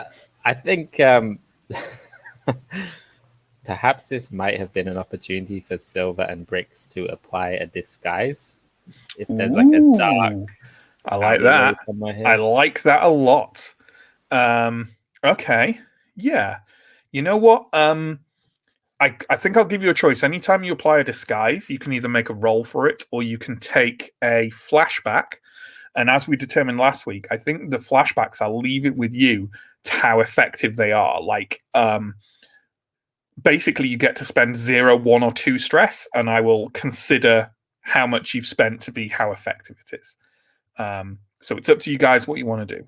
I think perhaps this might have been an opportunity for Silver and Bricks to apply a disguise. If there's like a dark, I like that. I like that a lot. Okay, yeah. You know what? I think I'll give you a choice. Anytime you apply a disguise, you can either make a roll for it, or you can take a flashback. And as we determined last week, I think the flashbacks, I'll leave it with you to how effective they are. Like, basically, you get to spend 0, 1, or 2 stress, and I will consider how much you've spent to be how effective it is. So it's up to you guys what you want to do.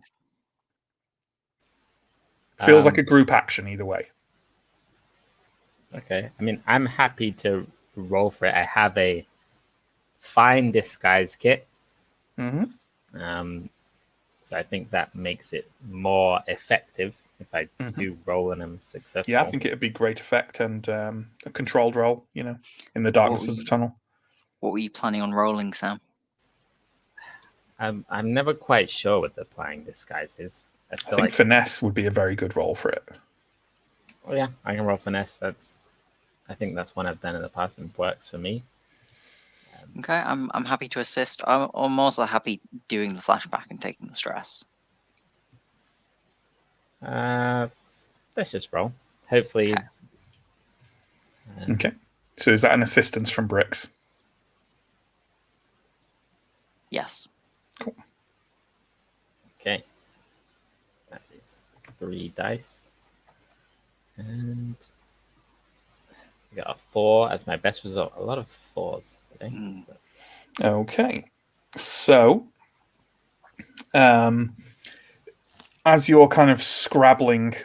Feels like a group action either way. Okay. I mean, I'm happy to roll for it. I have a fine disguise kit. Mm-hmm. So I think that makes it more effective if I do roll and I'm successful. Yeah, I think it'd be great effect and a controlled roll, in the darkness of the tunnel. What were you planning on rolling, Sam? I'm never quite sure with applying disguises. I think finesse would be a very good role for it. Oh yeah, I can roll finesse. I think that's one I've done in the past and works for me. Okay, I'm happy to assist. I'm also happy doing the flashback and taking the stress. Let's just roll. Hopefully. Okay. Okay. So is that an assistance from Bricks? Yes. Cool. Okay. That is 3 dice. And I got a 4 as my best result. A lot of 4s today. Okay. So, as you're kind of scrabbling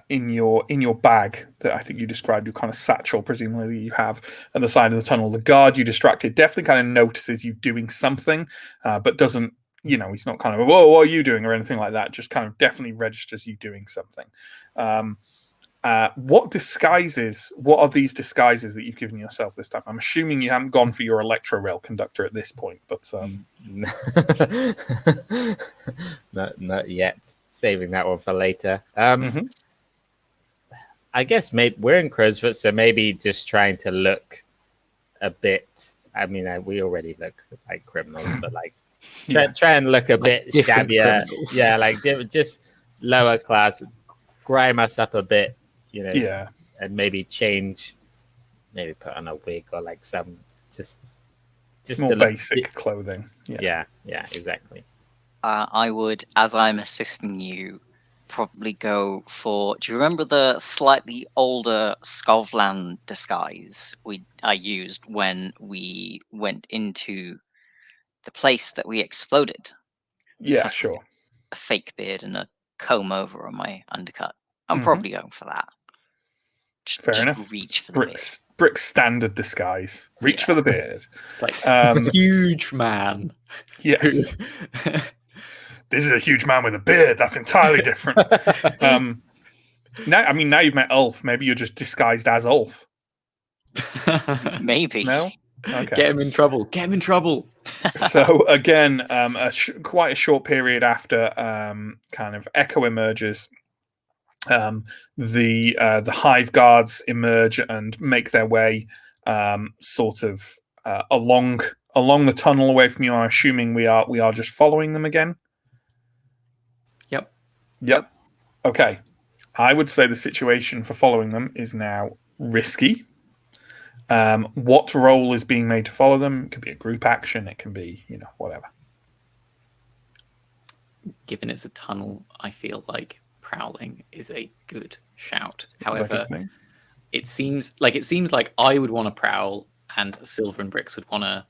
in your bag that I think you described, your kind of satchel, presumably you have at the side of the tunnel, the guard you distracted definitely kind of notices you doing something, but doesn't, he's not kind of, whoa, what are you doing or anything like that. Just kind of definitely registers you doing something. What are these disguises that you've given yourself this time? I'm assuming you haven't gone for your electro rail conductor at this point, but not yet. Saving that one for later. I guess maybe we're in Crowsfoot, so maybe just trying to look a bit. I mean, we already look like criminals, but like try and look a bit shabbier. Criminals. Yeah, like just lower class, grime us up a bit, yeah, and maybe put on a wig or like some just more to basic clothing. Yeah, exactly. I would, as I'm assisting you, probably go for. Do you remember the slightly older Skovland disguise I used when we went into the place that we exploded? Yeah, Had sure. A fake beard and a comb over on my undercut. I'm probably going for that. Fair enough. Reach for the beard. Brick's standard disguise. Reach for the beard. It's like huge man. Yes. This is a huge man with a beard. That's entirely different. Now you've met Ulf. Maybe you're just disguised as Ulf. Maybe. No? Okay. Get him in trouble. Get him in trouble. So again, quite a short period after kind of Echo emerges, the Hive guards emerge and make their way sort of along the tunnel away from you. I'm assuming we are just following them again. Yep. Okay. I would say the situation for following them is now risky. What role is being made to follow them? It could be a group action. It can be, whatever. Given it's a tunnel, I feel like prowling is a good shout. However, it seems like I would want to prowl and Silver and Bricks would want to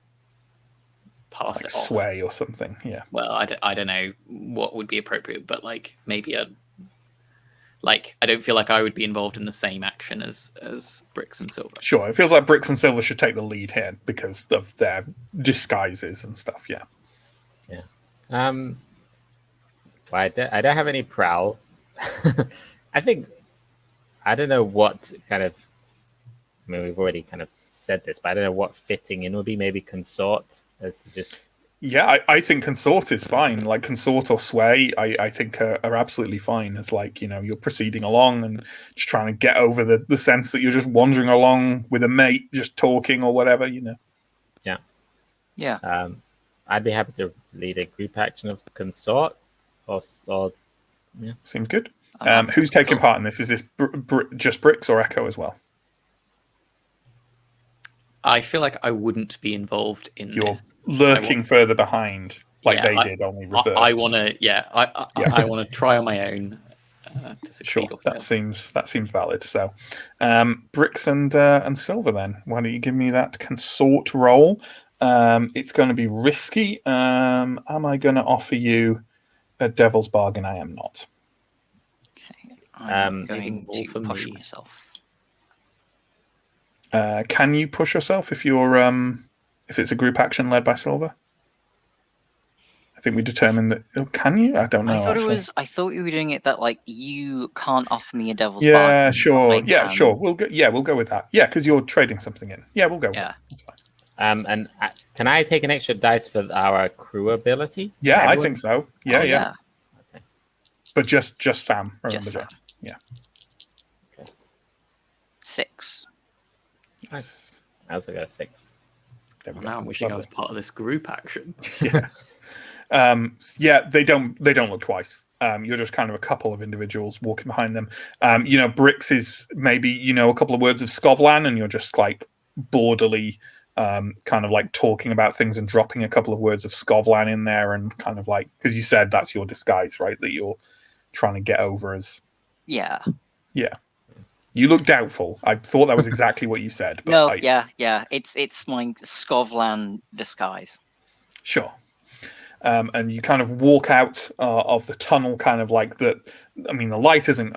pass it off. Sway or something. Yeah. Well, I don't know what would be appropriate, but like maybe I don't feel like I would be involved in the same action as Bricks and Silver. Sure, it feels like Bricks and Silver should take the lead here because of their disguises and stuff. Yeah. Well, I don't have any prowl. I think I don't know what kind of. I mean, we've already kind of said this, but I don't know what fitting in would be. Maybe consort as to just. Yeah, I think consort is fine. Like consort or sway, I think are absolutely fine. As like you're proceeding along and just trying to get over the sense that you're just wandering along with a mate, just talking or whatever. Yeah. I'd be happy to lead a group action of consort, or yeah. Seems good. Who's taking part in this? Is this just Bricks or Echo as well? I feel like I wouldn't be involved in this. You're lurking further behind, like they did, only reversed. I want to, I want to try on my own to succeed. Sure, that seems valid. So, Bricks and Silver, then why don't you give me that consort roll? It's going to be risky. Am I going to offer you a devil's bargain? I am not. Okay, I'm going to push me. myself. Can you push yourself if you're if it's a group action led by Silver? I think we determined that. Oh, can you? I don't know. I thought you were doing it that like you can't offer me a devil's bargain. Yeah, sure. Yeah, sure. We'll go with that. Yeah, because you're trading something in. Yeah, we'll go. Yeah, that's fine. And can I take an extra dice for our crew ability? Yeah, I Everyone? think so. Yeah, Oh, yeah. Okay. But just Sam. Remember, Just Sam. Yeah. 6. Nice. I also got a 6. There we Well, go. now I'm wishing I was Lovely. part of this group action. Yeah. Yeah, they don't look twice. You're just kind of a couple of individuals walking behind them. Brix is maybe, a couple of words of Scovlan, and you're just like borderly kind of like talking about things and dropping a couple of words of Scovlan in there, and kind of like, because you said that's your disguise, right? That you're trying to get over as. Yeah. Yeah. You look doubtful. I thought that was exactly what you said. But No, yeah. It's my Scovlan disguise. Sure. And you kind of walk out of the tunnel, kind of like that. I mean, the light isn't,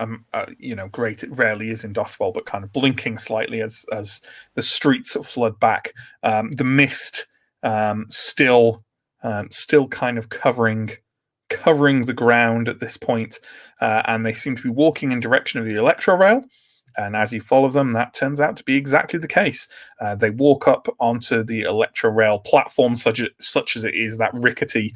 great. It rarely is in Dustfall, but kind of blinking slightly as the streets flood back. The mist still kind of covering the ground at this point, and they seem to be walking in direction of the electro rail. And as you follow them, that turns out to be exactly the case. They walk up onto the electro rail platform, such as it is, that rickety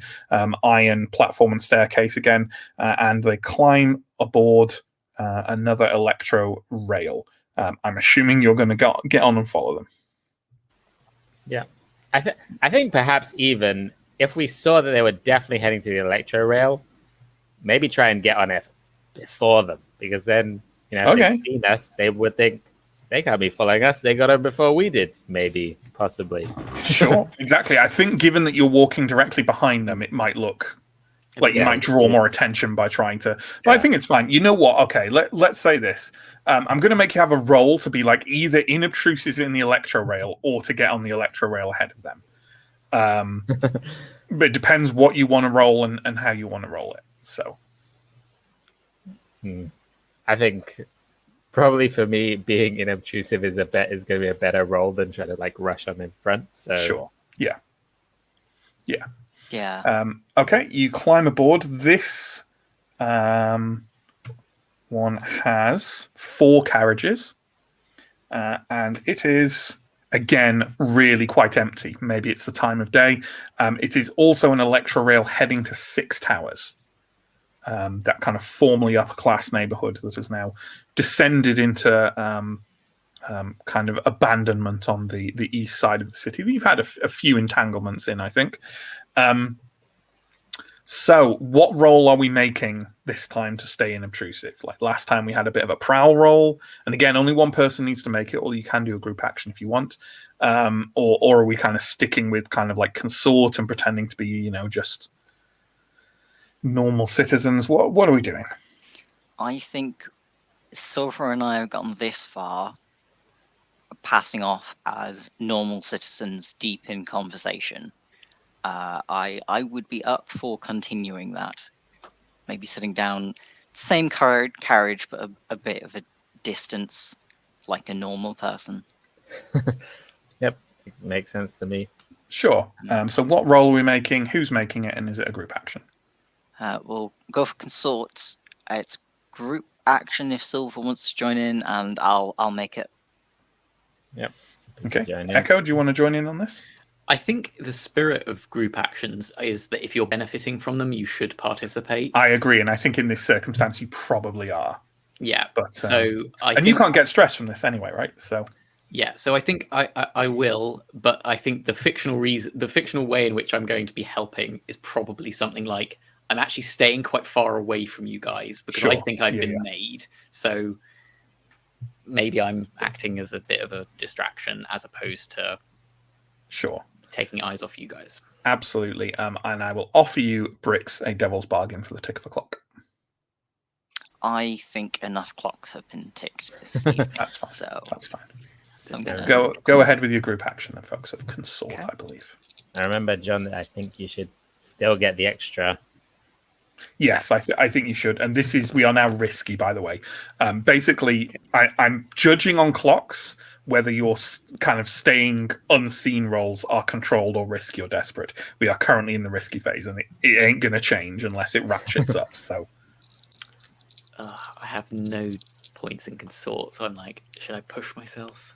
iron platform and staircase again, and they climb aboard another electro rail. I'm assuming you're going to get on and follow them. Yeah, I think perhaps even if we saw that they were definitely heading to the electro rail, maybe try and get on it before them, because then. If they'd seen us, they would think they can't be following us. They got on before we did, maybe, possibly. Sure, exactly. I think given that you're walking directly behind them, it might look like you might draw more attention by trying to. But I think it's fine. You know what? Okay, let's say this. I'm going to make you have a roll to be like either inobtrusive in the electro rail or to get on the electro rail ahead of them. But it depends what you want to roll and how you want to roll it. So. I think probably for me, being inobtrusive is going to be a better role than trying to like rush on in front. So sure, yeah. Okay, you climb aboard. This one has 4 carriages, and it is again really quite empty. Maybe it's the time of day. It is also an electro rail heading to 6 Towers. That kind of formerly upper class neighborhood that has now descended into kind of abandonment on the east side of the city. We've had a few entanglements in, I think. So what role are we making this time to stay inobtrusive? Like last time we had a bit of a prowl role, and again, only one person needs to make it, or you can do a group action if you want. Or are we kind of sticking with kind of like consort and pretending to be, just normal citizens? What are we doing? I think Silver and I have gotten this far, passing off as normal citizens deep in conversation. I would be up for continuing that. Maybe sitting down, same carriage, but a bit of a distance, like a normal person. Yep, it makes sense to me. Sure. So what role are we making? Who's making it? And is it a group action? We'll go for consort. It's group action if Silver wants to join in, and I'll make it. Yep. Okay. Echo, do you want to join in on this? I think the spirit of group actions is that if you're benefiting from them, you should participate. I agree, and I think in this circumstance you probably are. Yeah. But so I think you can't get stressed from this anyway, right? So yeah. So I think I will, but I think the fictional way in which I'm going to be helping is probably something like I'm actually staying quite far away from you guys because I think I've been made. So maybe I'm acting as a bit of a distraction as opposed to taking eyes off you guys. Absolutely. And I will offer you, Brix, a devil's bargain for the tick of a clock. I think enough clocks have been ticked this evening. That's fine. So that's fine. Go ahead with your group action, then, folks, of consort, I believe. I remember, John, that I think you should still get the extra. Yes, I think you should. And we are now risky, by the way. Basically, I'm judging on clocks whether your kind of staying unseen rolls are controlled or risky or desperate. We are currently in the risky phase, and it ain't going to change unless it ratchets up. So I have no points in consort, so I'm like, should I push myself?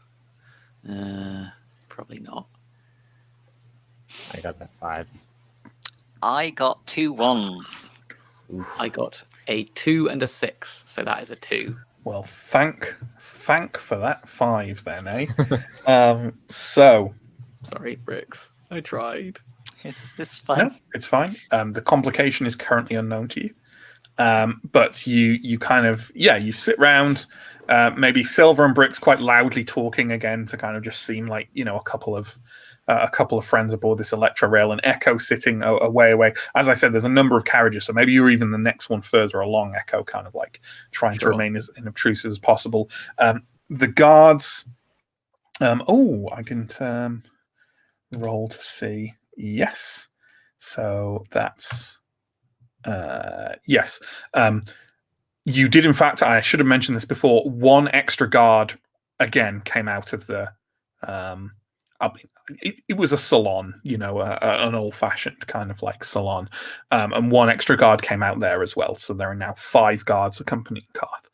Probably not. I got that 5. I got 2 1s. I got a 2 and a 6, so that is a 2. Well, thank for that 5 then, eh? So Sorry, Bricks. I tried. It's fine. no, it's fine. The complication is currently unknown to you. But you kind of you sit round, maybe Silver and Bricks quite loudly talking again to kind of just seem like a couple of friends aboard this Electro Rail, and Echo sitting away. As I said, there's a number of carriages, so maybe you're even the next one further along. Echo kind of like trying to remain as unobtrusive as possible. The guards. I didn't roll to see. Yes, so that's. Yes. You did, in fact, I should have mentioned this before, 1 extra guard again came out of the it was a salon, an old-fashioned kind of like salon, and 1 extra guard came out there as well, so there are now 5 guards accompanying Karth.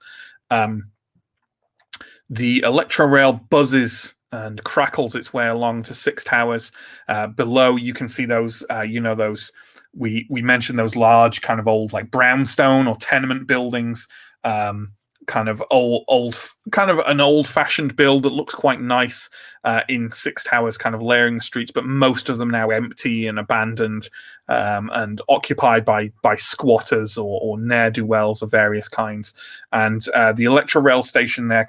The Electro Rail buzzes and crackles its way along to 6 towers. Below you can see those those we mentioned those large kind of old like brownstone or tenement buildings, kind of an old-fashioned build that looks quite nice in 6 towers, kind of layering the streets, but most of them now empty and abandoned, and occupied by squatters or ne'er-do-wells of various kinds. And the Electro Rail station there,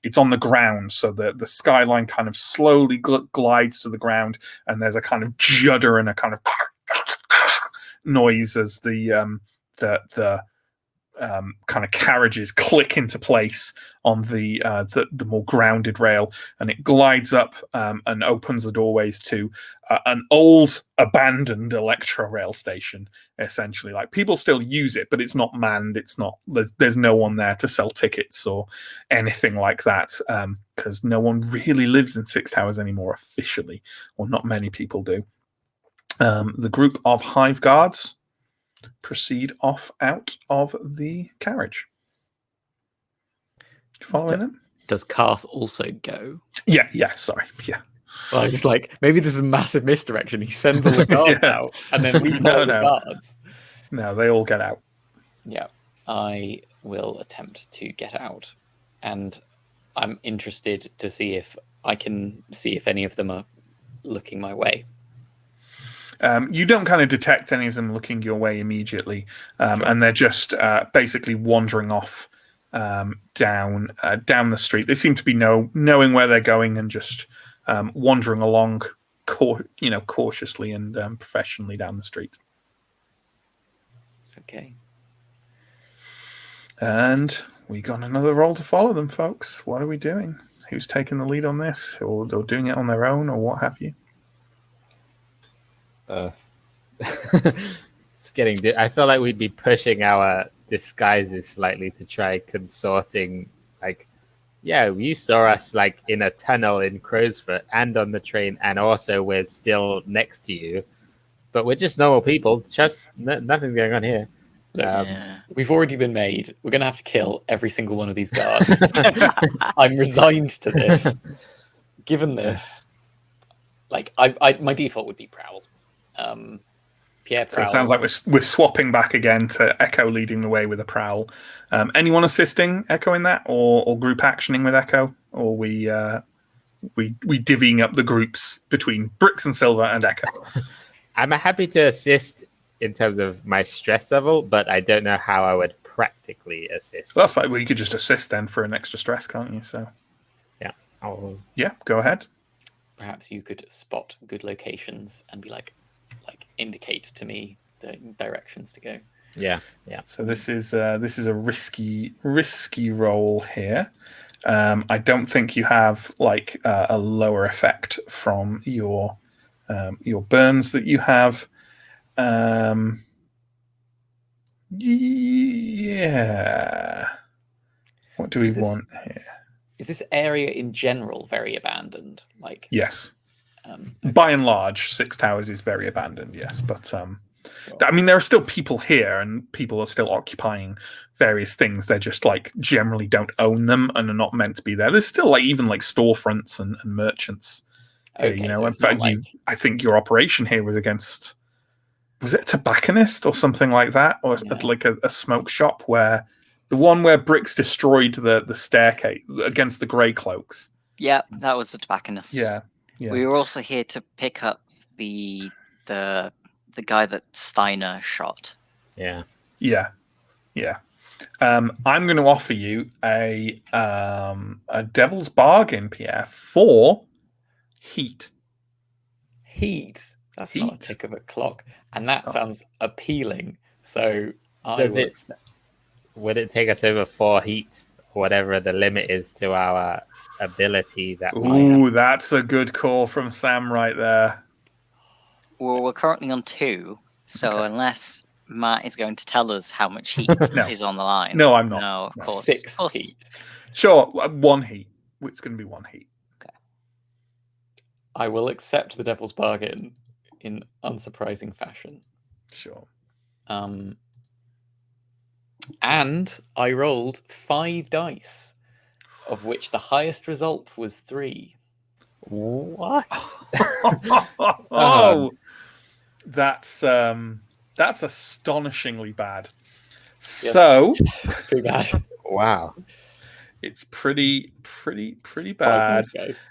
it's on the ground, so the skyline kind of slowly glides to the ground, and there's a kind of judder and a kind of noise as the kind of carriages click into place on the more grounded rail, and it glides up and opens the doorways to an old abandoned Electro Rail station. Essentially, like, people still use it, but it's not manned. It's not. There's no one there to sell tickets or anything like that, because no one really lives in 6 towers anymore officially, or not many people do. The group of hive guards proceed off out of the carriage. Following them? Does Karth also go? Yeah, sorry. Yeah. Well, I just like, maybe this is a massive misdirection. He sends all the guards out, and then we follow the guards. No, they all get out. Yeah, I will attempt to get out, and I'm interested to see if I can see if any of them are looking my way. You don't kind of detect any of them looking your way immediately, and they're just basically wandering off down the street. They seem to be knowing where they're going and just wandering along, cautiously and professionally down the street. Okay. And we got another roll to follow them, folks. What are we doing? Who's taking the lead on this, or doing it on their own, or what have you? It's getting. I feel like we'd be pushing our disguises slightly to try consorting. Like, yeah, you saw us like in a tunnel in Crowsfoot and on the train, and also we're still next to you, but we're just normal people. Just nothing going on here. We've already been made. We're gonna have to kill every single one of these guards. I'm resigned to this. Given this, like, my default would be Prowl. Pierre prowls. So it sounds like we're swapping back again to Echo leading the way with a Prowl. Anyone assisting Echo in that, or group actioning with Echo, or we divvying up the groups between Bricks and Silver and Echo? I'm happy to assist in terms of my stress level, but I don't know how I would practically assist. Well, that's fine. Well, you could just assist then for an extra stress, can't you? So yeah, go ahead. Perhaps you could spot good locations and be like indicate to me the directions to go. Yeah. So this is a risky roll here. I don't think you have like a lower effect from your burns that you have. Yeah. What do we want here? Is this area in general very abandoned? Like, yes. Okay. By and large, 6 towers is very abandoned, yes. But I mean, there are still people here, and people are still occupying various things. They're just like generally don't own them and are not meant to be there. There's still like even like storefronts and merchants Okay, you know, so in it's not fact, like... I think your operation here was against, was it a tobacconist or something like that, or like a smoke shop, where the one where Bricks destroyed the staircase against the grey cloaks. Yeah, that was the tobacconist. Yeah. We were also here to pick up the guy that Steiner shot. Yeah. I'm going to offer you a devil's bargain, Pierre, for heat. Heat. That's not a Heat. tick of a clock, and that not. sounds appealing. So would it take us over 4 heat, whatever the limit is to our ability that Ooh, that's a good call from Sam right there. Well, we're currently on 2, so unless Matt is going to tell us how much heat is on the line. No, I'm not. No, of course. 6 heat. Sure, 1 heat. It's going to be 1 heat. Okay. I will accept the devil's bargain in unsurprising fashion. Sure. And I rolled 5 dice, of which the highest result was 3. What? That's astonishingly bad. Yes. So it's pretty bad. Wow. It's pretty bad. Dice,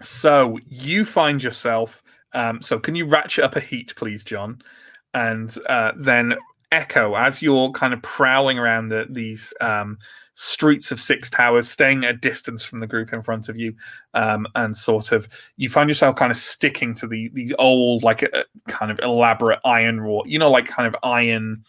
so you find yourself. So can you ratchet up a heat, please, John? And then Echo, as you're kind of prowling around these streets of Six Towers, staying at a distance from the group in front of you, and sort of you find yourself kind of sticking to these old, like kind of elaborate iron wrought, like kind of iron,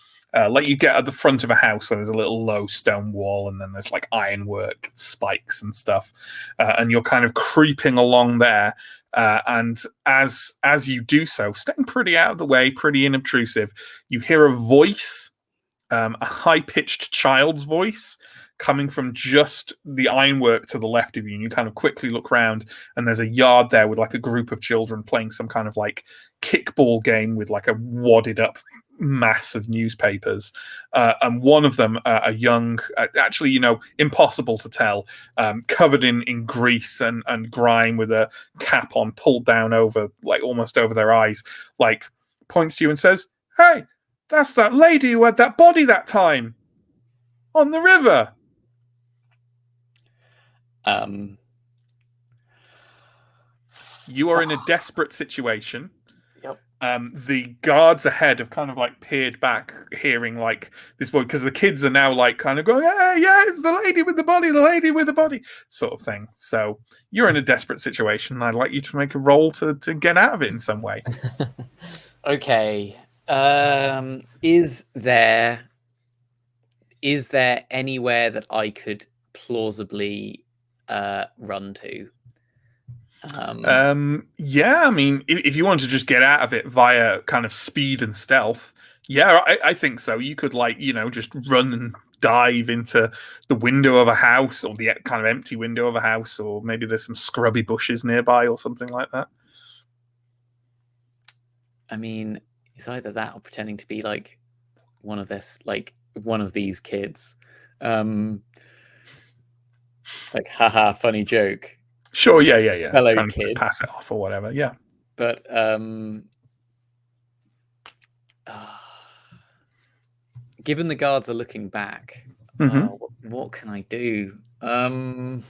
like you get at the front of a house where there's a little low stone wall and then there's like ironwork spikes and stuff, and you're kind of creeping along there. And as you do so, staying pretty out of the way, pretty inobtrusive, you hear a voice, a high-pitched child's voice, coming from just the ironwork to the left of you. And you kind of quickly look around, and there's a yard there with like a group of children playing some kind of like kickball game with like a wadded up mass of newspapers, and one of them, a young, actually, impossible to tell, covered in grease and grime, with a cap on pulled down over, like almost over their eyes, like points to you and says, "Hey, that's that lady who had that body that time on the river." You are in a desperate situation. Yep. The guards ahead have kind of like peered back, hearing like this voice, because the kids are now like kind of going, "Hey, yeah, it's the lady with the body," sort of thing. So you're in a desperate situation, and I'd like you to make a roll to get out of it in some way. Okay. Is there anywhere that I could plausibly run to? Yeah, I mean, if you want to just get out of it via kind of speed and stealth, yeah, I think so. You could just run and dive into the window of a house, or the kind of empty window of a house, or maybe there's some scrubby bushes nearby or something like that. I mean, it's either that or pretending to be like one of these kids. Like, haha, funny joke. Sure, yeah. Fellow trying kid. to pass it off or whatever, yeah. But given the guards are looking back, what can I do? I'm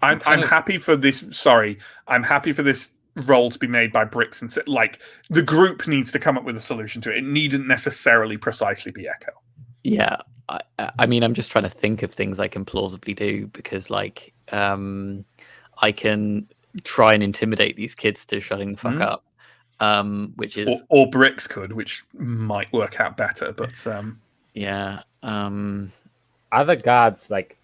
happy for this. Sorry, I'm happy for this role to be made by Bricks, and like the group needs to come up with a solution to it. It needn't necessarily precisely be Echo. Yeah, I mean, I'm just trying to think of things I can plausibly do, because like I can try and intimidate these kids to shutting the fuck up, which is or Bricks could, which might work out better. But yeah, other guards, like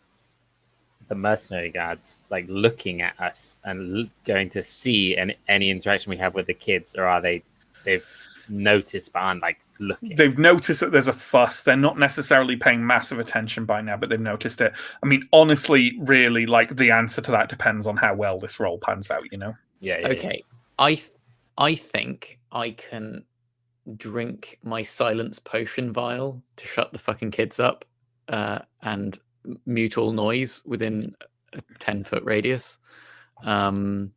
the mercenary guards, like looking at us and going to see any interaction we have with the kids, or are they've noticed but aren't like looking? They've noticed that there's a fuss. They're not necessarily paying massive attention by now, but they've noticed it. I mean, honestly, really, like the answer to that depends on how well this role pans out. Yeah. Okay. Yeah. I think I can drink my silence potion vial to shut the fucking kids up, and mute all noise within a 10-foot radius. and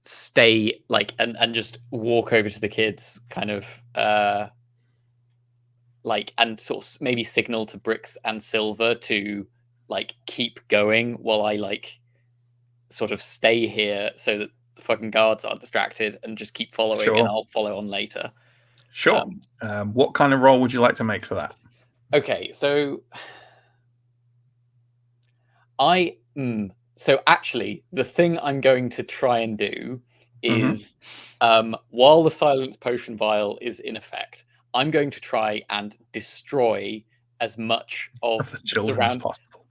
stay like and just walk over to the kids, kind of like, and sort of maybe signal to Bricks and Silver to like keep going while I like sort of stay here so that the fucking guards aren't distracted, and just keep following, Sure. and I'll follow on later. Sure. What kind of roll would you like to make for that? Okay, so so actually the thing I'm going to try and do is while the silence potion vial is in effect, I'm going to try and destroy as much of the children as possible.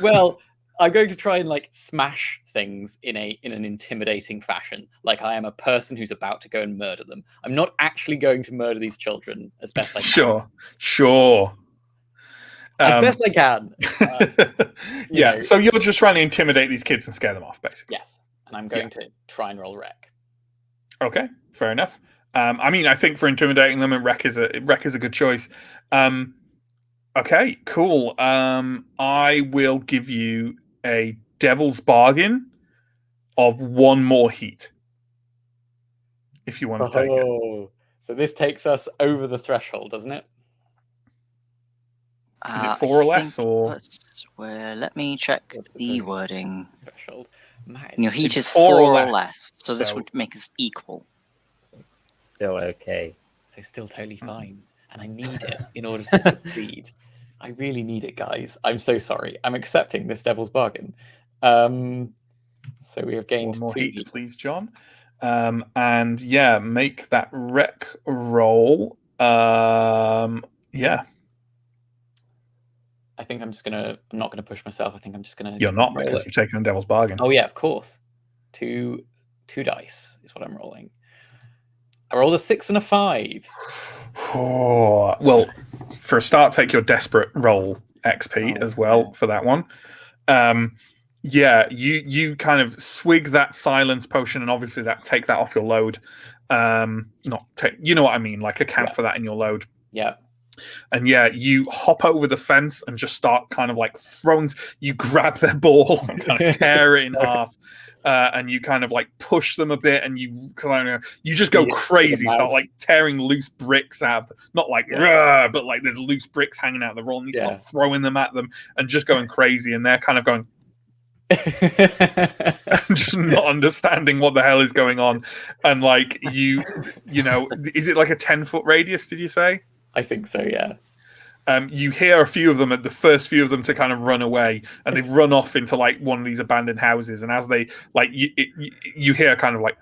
Well, I'm going to try and like smash things in an intimidating fashion, like I am a person who's about to go and murder them. I'm not actually going to murder these children, as best I can. Sure. As best I can. Yeah, so you're just trying to intimidate these kids and scare them off, basically. Yes, and I'm going to try and roll wreck. Okay, fair enough. I mean, I think for intimidating them, wreck is a good choice. Okay, cool. I will give you a devil's bargain of one more heat, if you want to take it. So this takes us over the threshold, doesn't it? Is it 4 or less, or let me check the wording. Threshold. Your heat It's is 4 4 or or less, so this would make us equal. Still okay. So still totally fine, and I need it in order to succeed. I really need it, guys. I'm so sorry. I'm accepting this devil's bargain. So we have gained one more 2 heat, please, John. And yeah, make that wreck roll. Yeah. I think I'm not gonna push myself. I think I'm just gonna. You're not, because you've taken a devil's bargain. Oh yeah, of course. Two dice is what I'm rolling. I rolled a 6 and a 5. Oh, well, for a start, take your desperate roll XP as well for that one. Yeah, you kind of swig that silence potion, and obviously take that off your load. Not take, you know what I mean, like account for that in your load. Yeah. And yeah, you hop over the fence and just start kind of like you grab their ball and kind of tear it in half. And you kind of like push them a bit, and you just go crazy, start like tearing loose bricks out. Not like, but like there's loose bricks hanging out of the roll, and you start throwing them at them and just going crazy. And they're kind of going, just not understanding what the hell is going on. And like you know, is it like a 10-foot radius? Did you say? I think so, yeah. You hear a few of them, at the first few of them to kind of run away, and they run off into like one of these abandoned houses. And as they like, you hear kind of like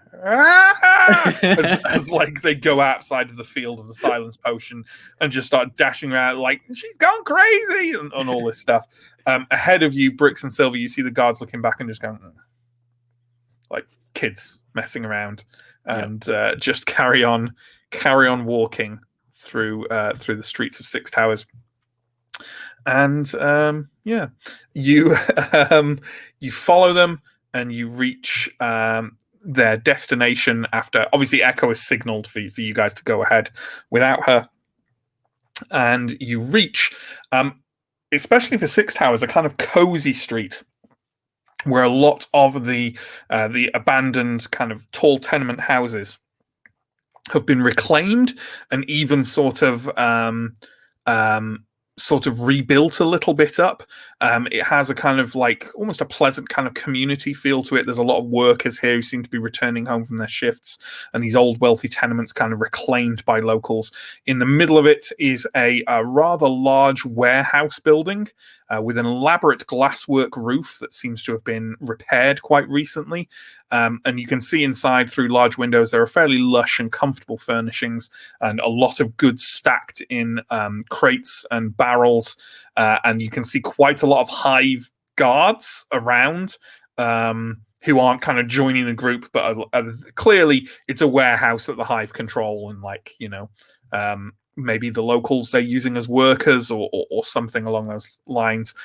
as like they go outside of the field of the silence potion and just start dashing around like she's gone crazy and all this stuff. Ahead of you, Bricks and Silver, you see the guards looking back and just going like kids messing around, and just carry on walking through the streets of Six Towers. And you you follow them, and you reach their destination after obviously Echo has signaled for you guys to go ahead without her. And you reach especially for Six Towers, a kind of cozy street where a lot of the abandoned kind of tall tenement houses have been reclaimed and even sort of rebuilt a little bit up. It has a kind of like almost a pleasant kind of community feel to it. There's a lot of workers here who seem to be returning home from their shifts, and these old wealthy tenements kind of reclaimed by locals. In the middle of it is a rather large warehouse building with an elaborate glasswork roof that seems to have been repaired quite recently. And you can see inside through large windows there are fairly lush and comfortable furnishings, and a lot of goods stacked in crates and barrels. And you can see quite a lot of hive guards around who aren't kind of joining the group, but clearly it's a warehouse that the hive control, and like, you know, maybe the locals they're using as workers or something along those lines.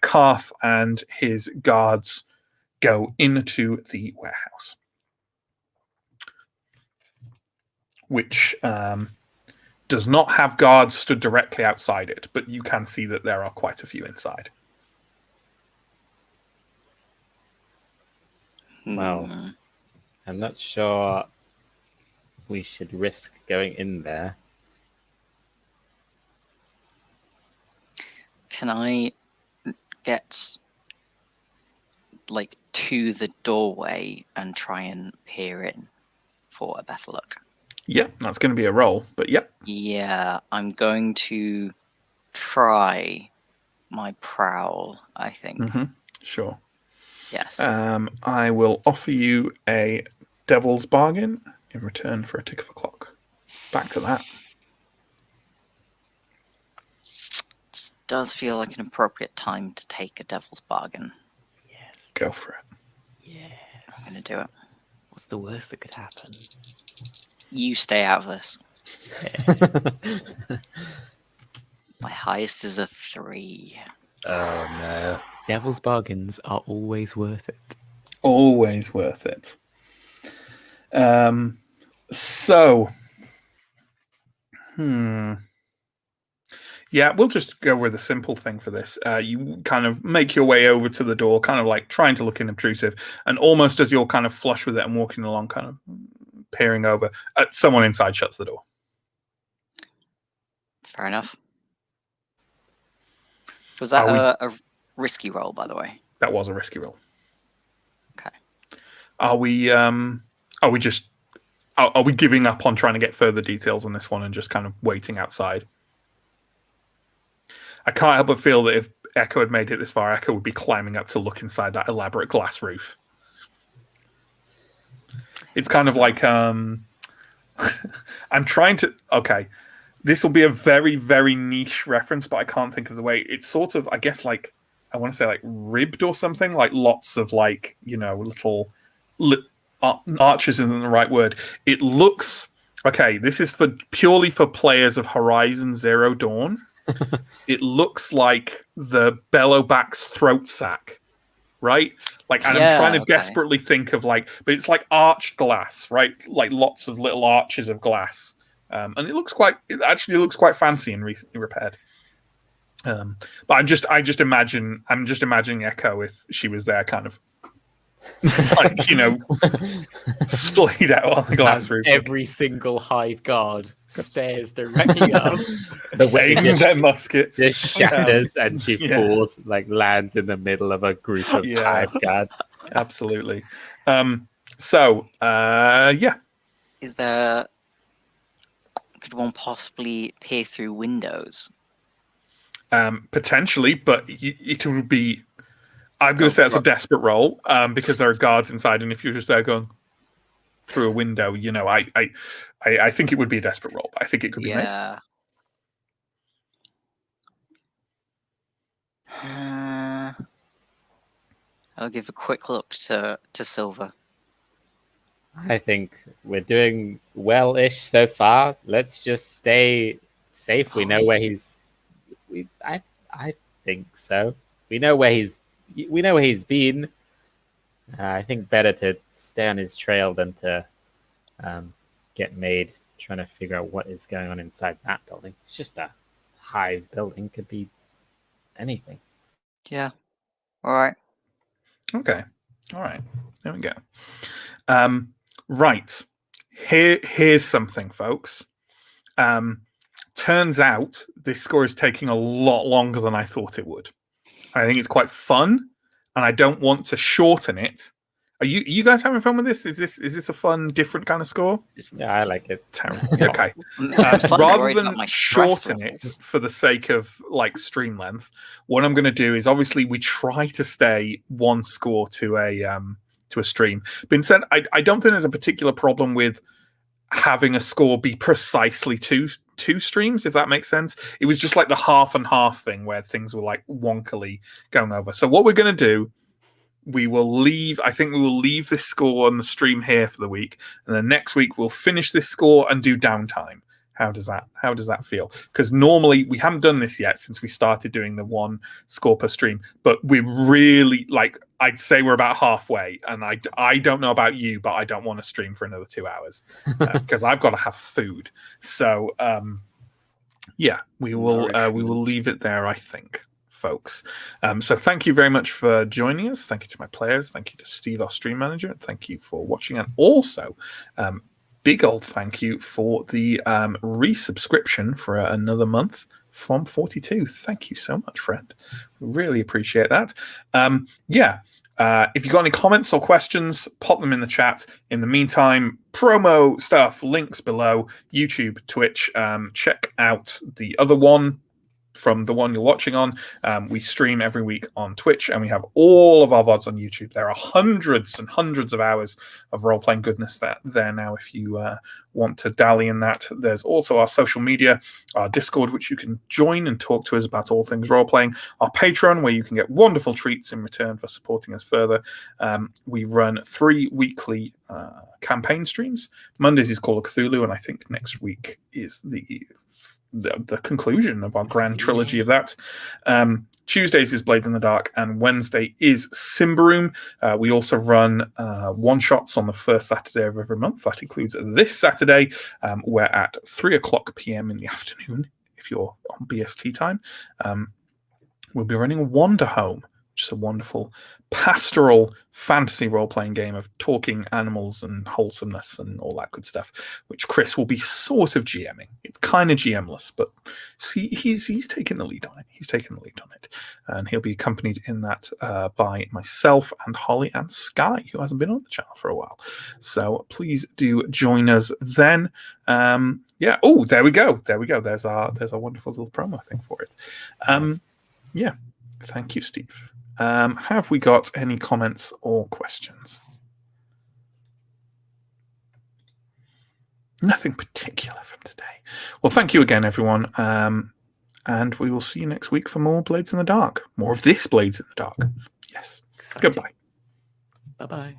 Karth and his guards go into the warehouse, which does not have guards stood directly outside it, but you can see that there are quite a few inside. Well, I'm not sure we should risk going in there. Can I get like to the doorway and try and peer in for a better look? Yeah, that's going to be a roll, but yep. Yeah, I'm going to try my prowl, I think. Sure. Yes. I will offer you a devil's bargain in return for a tick of a clock. Back to that. This does feel like an appropriate time to take a devil's bargain. Yes. Go for it. Yes. I'm going to do it. What's the worst that could happen? You stay out of this. My highest is a 3. Oh no. Devil's bargains are always worth it. Always worth it. Yeah, we'll just go with a simple thing for this. You kind of make your way over to the door, kind of like trying to look inobtrusive, and almost as you're kind of flush with it and walking along, kind of peering over, someone inside shuts the door. Fair enough. Was that a risky roll, by the way? That was a risky roll. Okay. Are we giving up on trying to get further details on this one and just kind of waiting outside? I can't help but feel that if Echo had made it this far, Echo would be climbing up to look inside that elaborate glass roof. It's kind of like I'm trying to. Okay, this will be a very, very niche reference, but I can't think of the way. It's sort of, I guess, like I want to say like ribbed or something, like lots of like little arches isn't the right word. It looks okay. This is purely for players of Horizon Zero Dawn. It looks like the Bellowback's throat sack, right? Like, and I'm trying to desperately think of but it's like arched glass, right? Like lots of little arches of glass, and it actually looks quite fancy and recently repaired. But I'm just imagining Echo if she was there, kind of splayed out on the glass roof. Every single hive guard stares directly up. The way their muskets just shatters and she falls, lands in the middle of a group of hive guards. Absolutely. Is there? Could one possibly peer through windows? Potentially, but it would be. I'm going to say it's a desperate roll because there are guards inside, and if you're just there going through a window, I think it would be a desperate roll. I think it could be made. I'll give a quick look to Silver. I think we're doing well-ish so far. Let's just stay safe. We know where he's. I think so. We know where he's been. I think better to stay on his trail than to get made trying to figure out what is going on inside that building. It's just a hive building. Could be anything. Yeah. All right. Okay. All right. There we go. Right. Here's something, folks. Turns out this score is taking a lot longer than I thought it would. I think it's quite fun, and I don't want to shorten it. Are you guys having fun with this? Is this a fun, different kind of score? Yeah, I like it. Terrible. Okay. Rather than shorten it for the sake of stream length, what I'm going to do is obviously we try to stay one score to a stream. But instead, I don't think there's a particular problem with having a score be precisely two streams, if that makes sense. It was just like the half and half thing where things were wonkily going over. So what we're going to do, we will leave this score on the stream here for the week, and then next week we'll finish this score and do downtime. How does that feel? Because normally we haven't done this yet since we started doing the one score per stream, but we're really I'd say we're about halfway, and I don't know about you, but I don't want to stream for another 2 hours because I've got to have food. So we will leave it there, I think, folks. So thank you very much for joining us. Thank you to my players. Thank you to Steve, our stream manager. Thank you for watching. And also, big old thank you for the resubscription for another month from 42. Thank you so much, friend. Really appreciate that. If you've got any comments or questions, pop them in the chat. In the meantime, promo stuff, links below, YouTube, Twitch. Check out the other one from the one you're watching on. We stream every week on Twitch, and we have all of our VODs on YouTube. There are hundreds and hundreds of hours of role-playing goodness there now if you want to dally in that. There's also our social media, our Discord, which you can join and talk to us about all things role-playing, our Patreon, where you can get wonderful treats in return for supporting us further. We run 3 weekly campaign streams. Mondays is Call of Cthulhu, and I think next week is the conclusion of our grand trilogy of that. Tuesdays is Blades in the Dark, and Wednesday is Symbaroom. We also run one-shots on the first Saturday of every month. That includes this Saturday. We're at 3:00 p.m. in the afternoon, if you're on BST time. We'll be running Wanderhome, which is a wonderful pastoral fantasy role-playing game of talking animals and wholesomeness and all that good stuff, which Chris will be sort of GMing. It's kind of GM-less, but see, he's taking the lead on it. And he'll be accompanied in that by myself and Holly and Sky, who hasn't been on the channel for a while. So please do join us then. Oh, there we go. There's our wonderful little promo thing for it. Yeah. Thank you, Steve. Have we got any comments or questions? Nothing particular from today. Well, thank you again, everyone. And we will see you next week for more Blades in the Dark. More of this Blades in the Dark. Yes. Exciting. Goodbye. Bye-bye.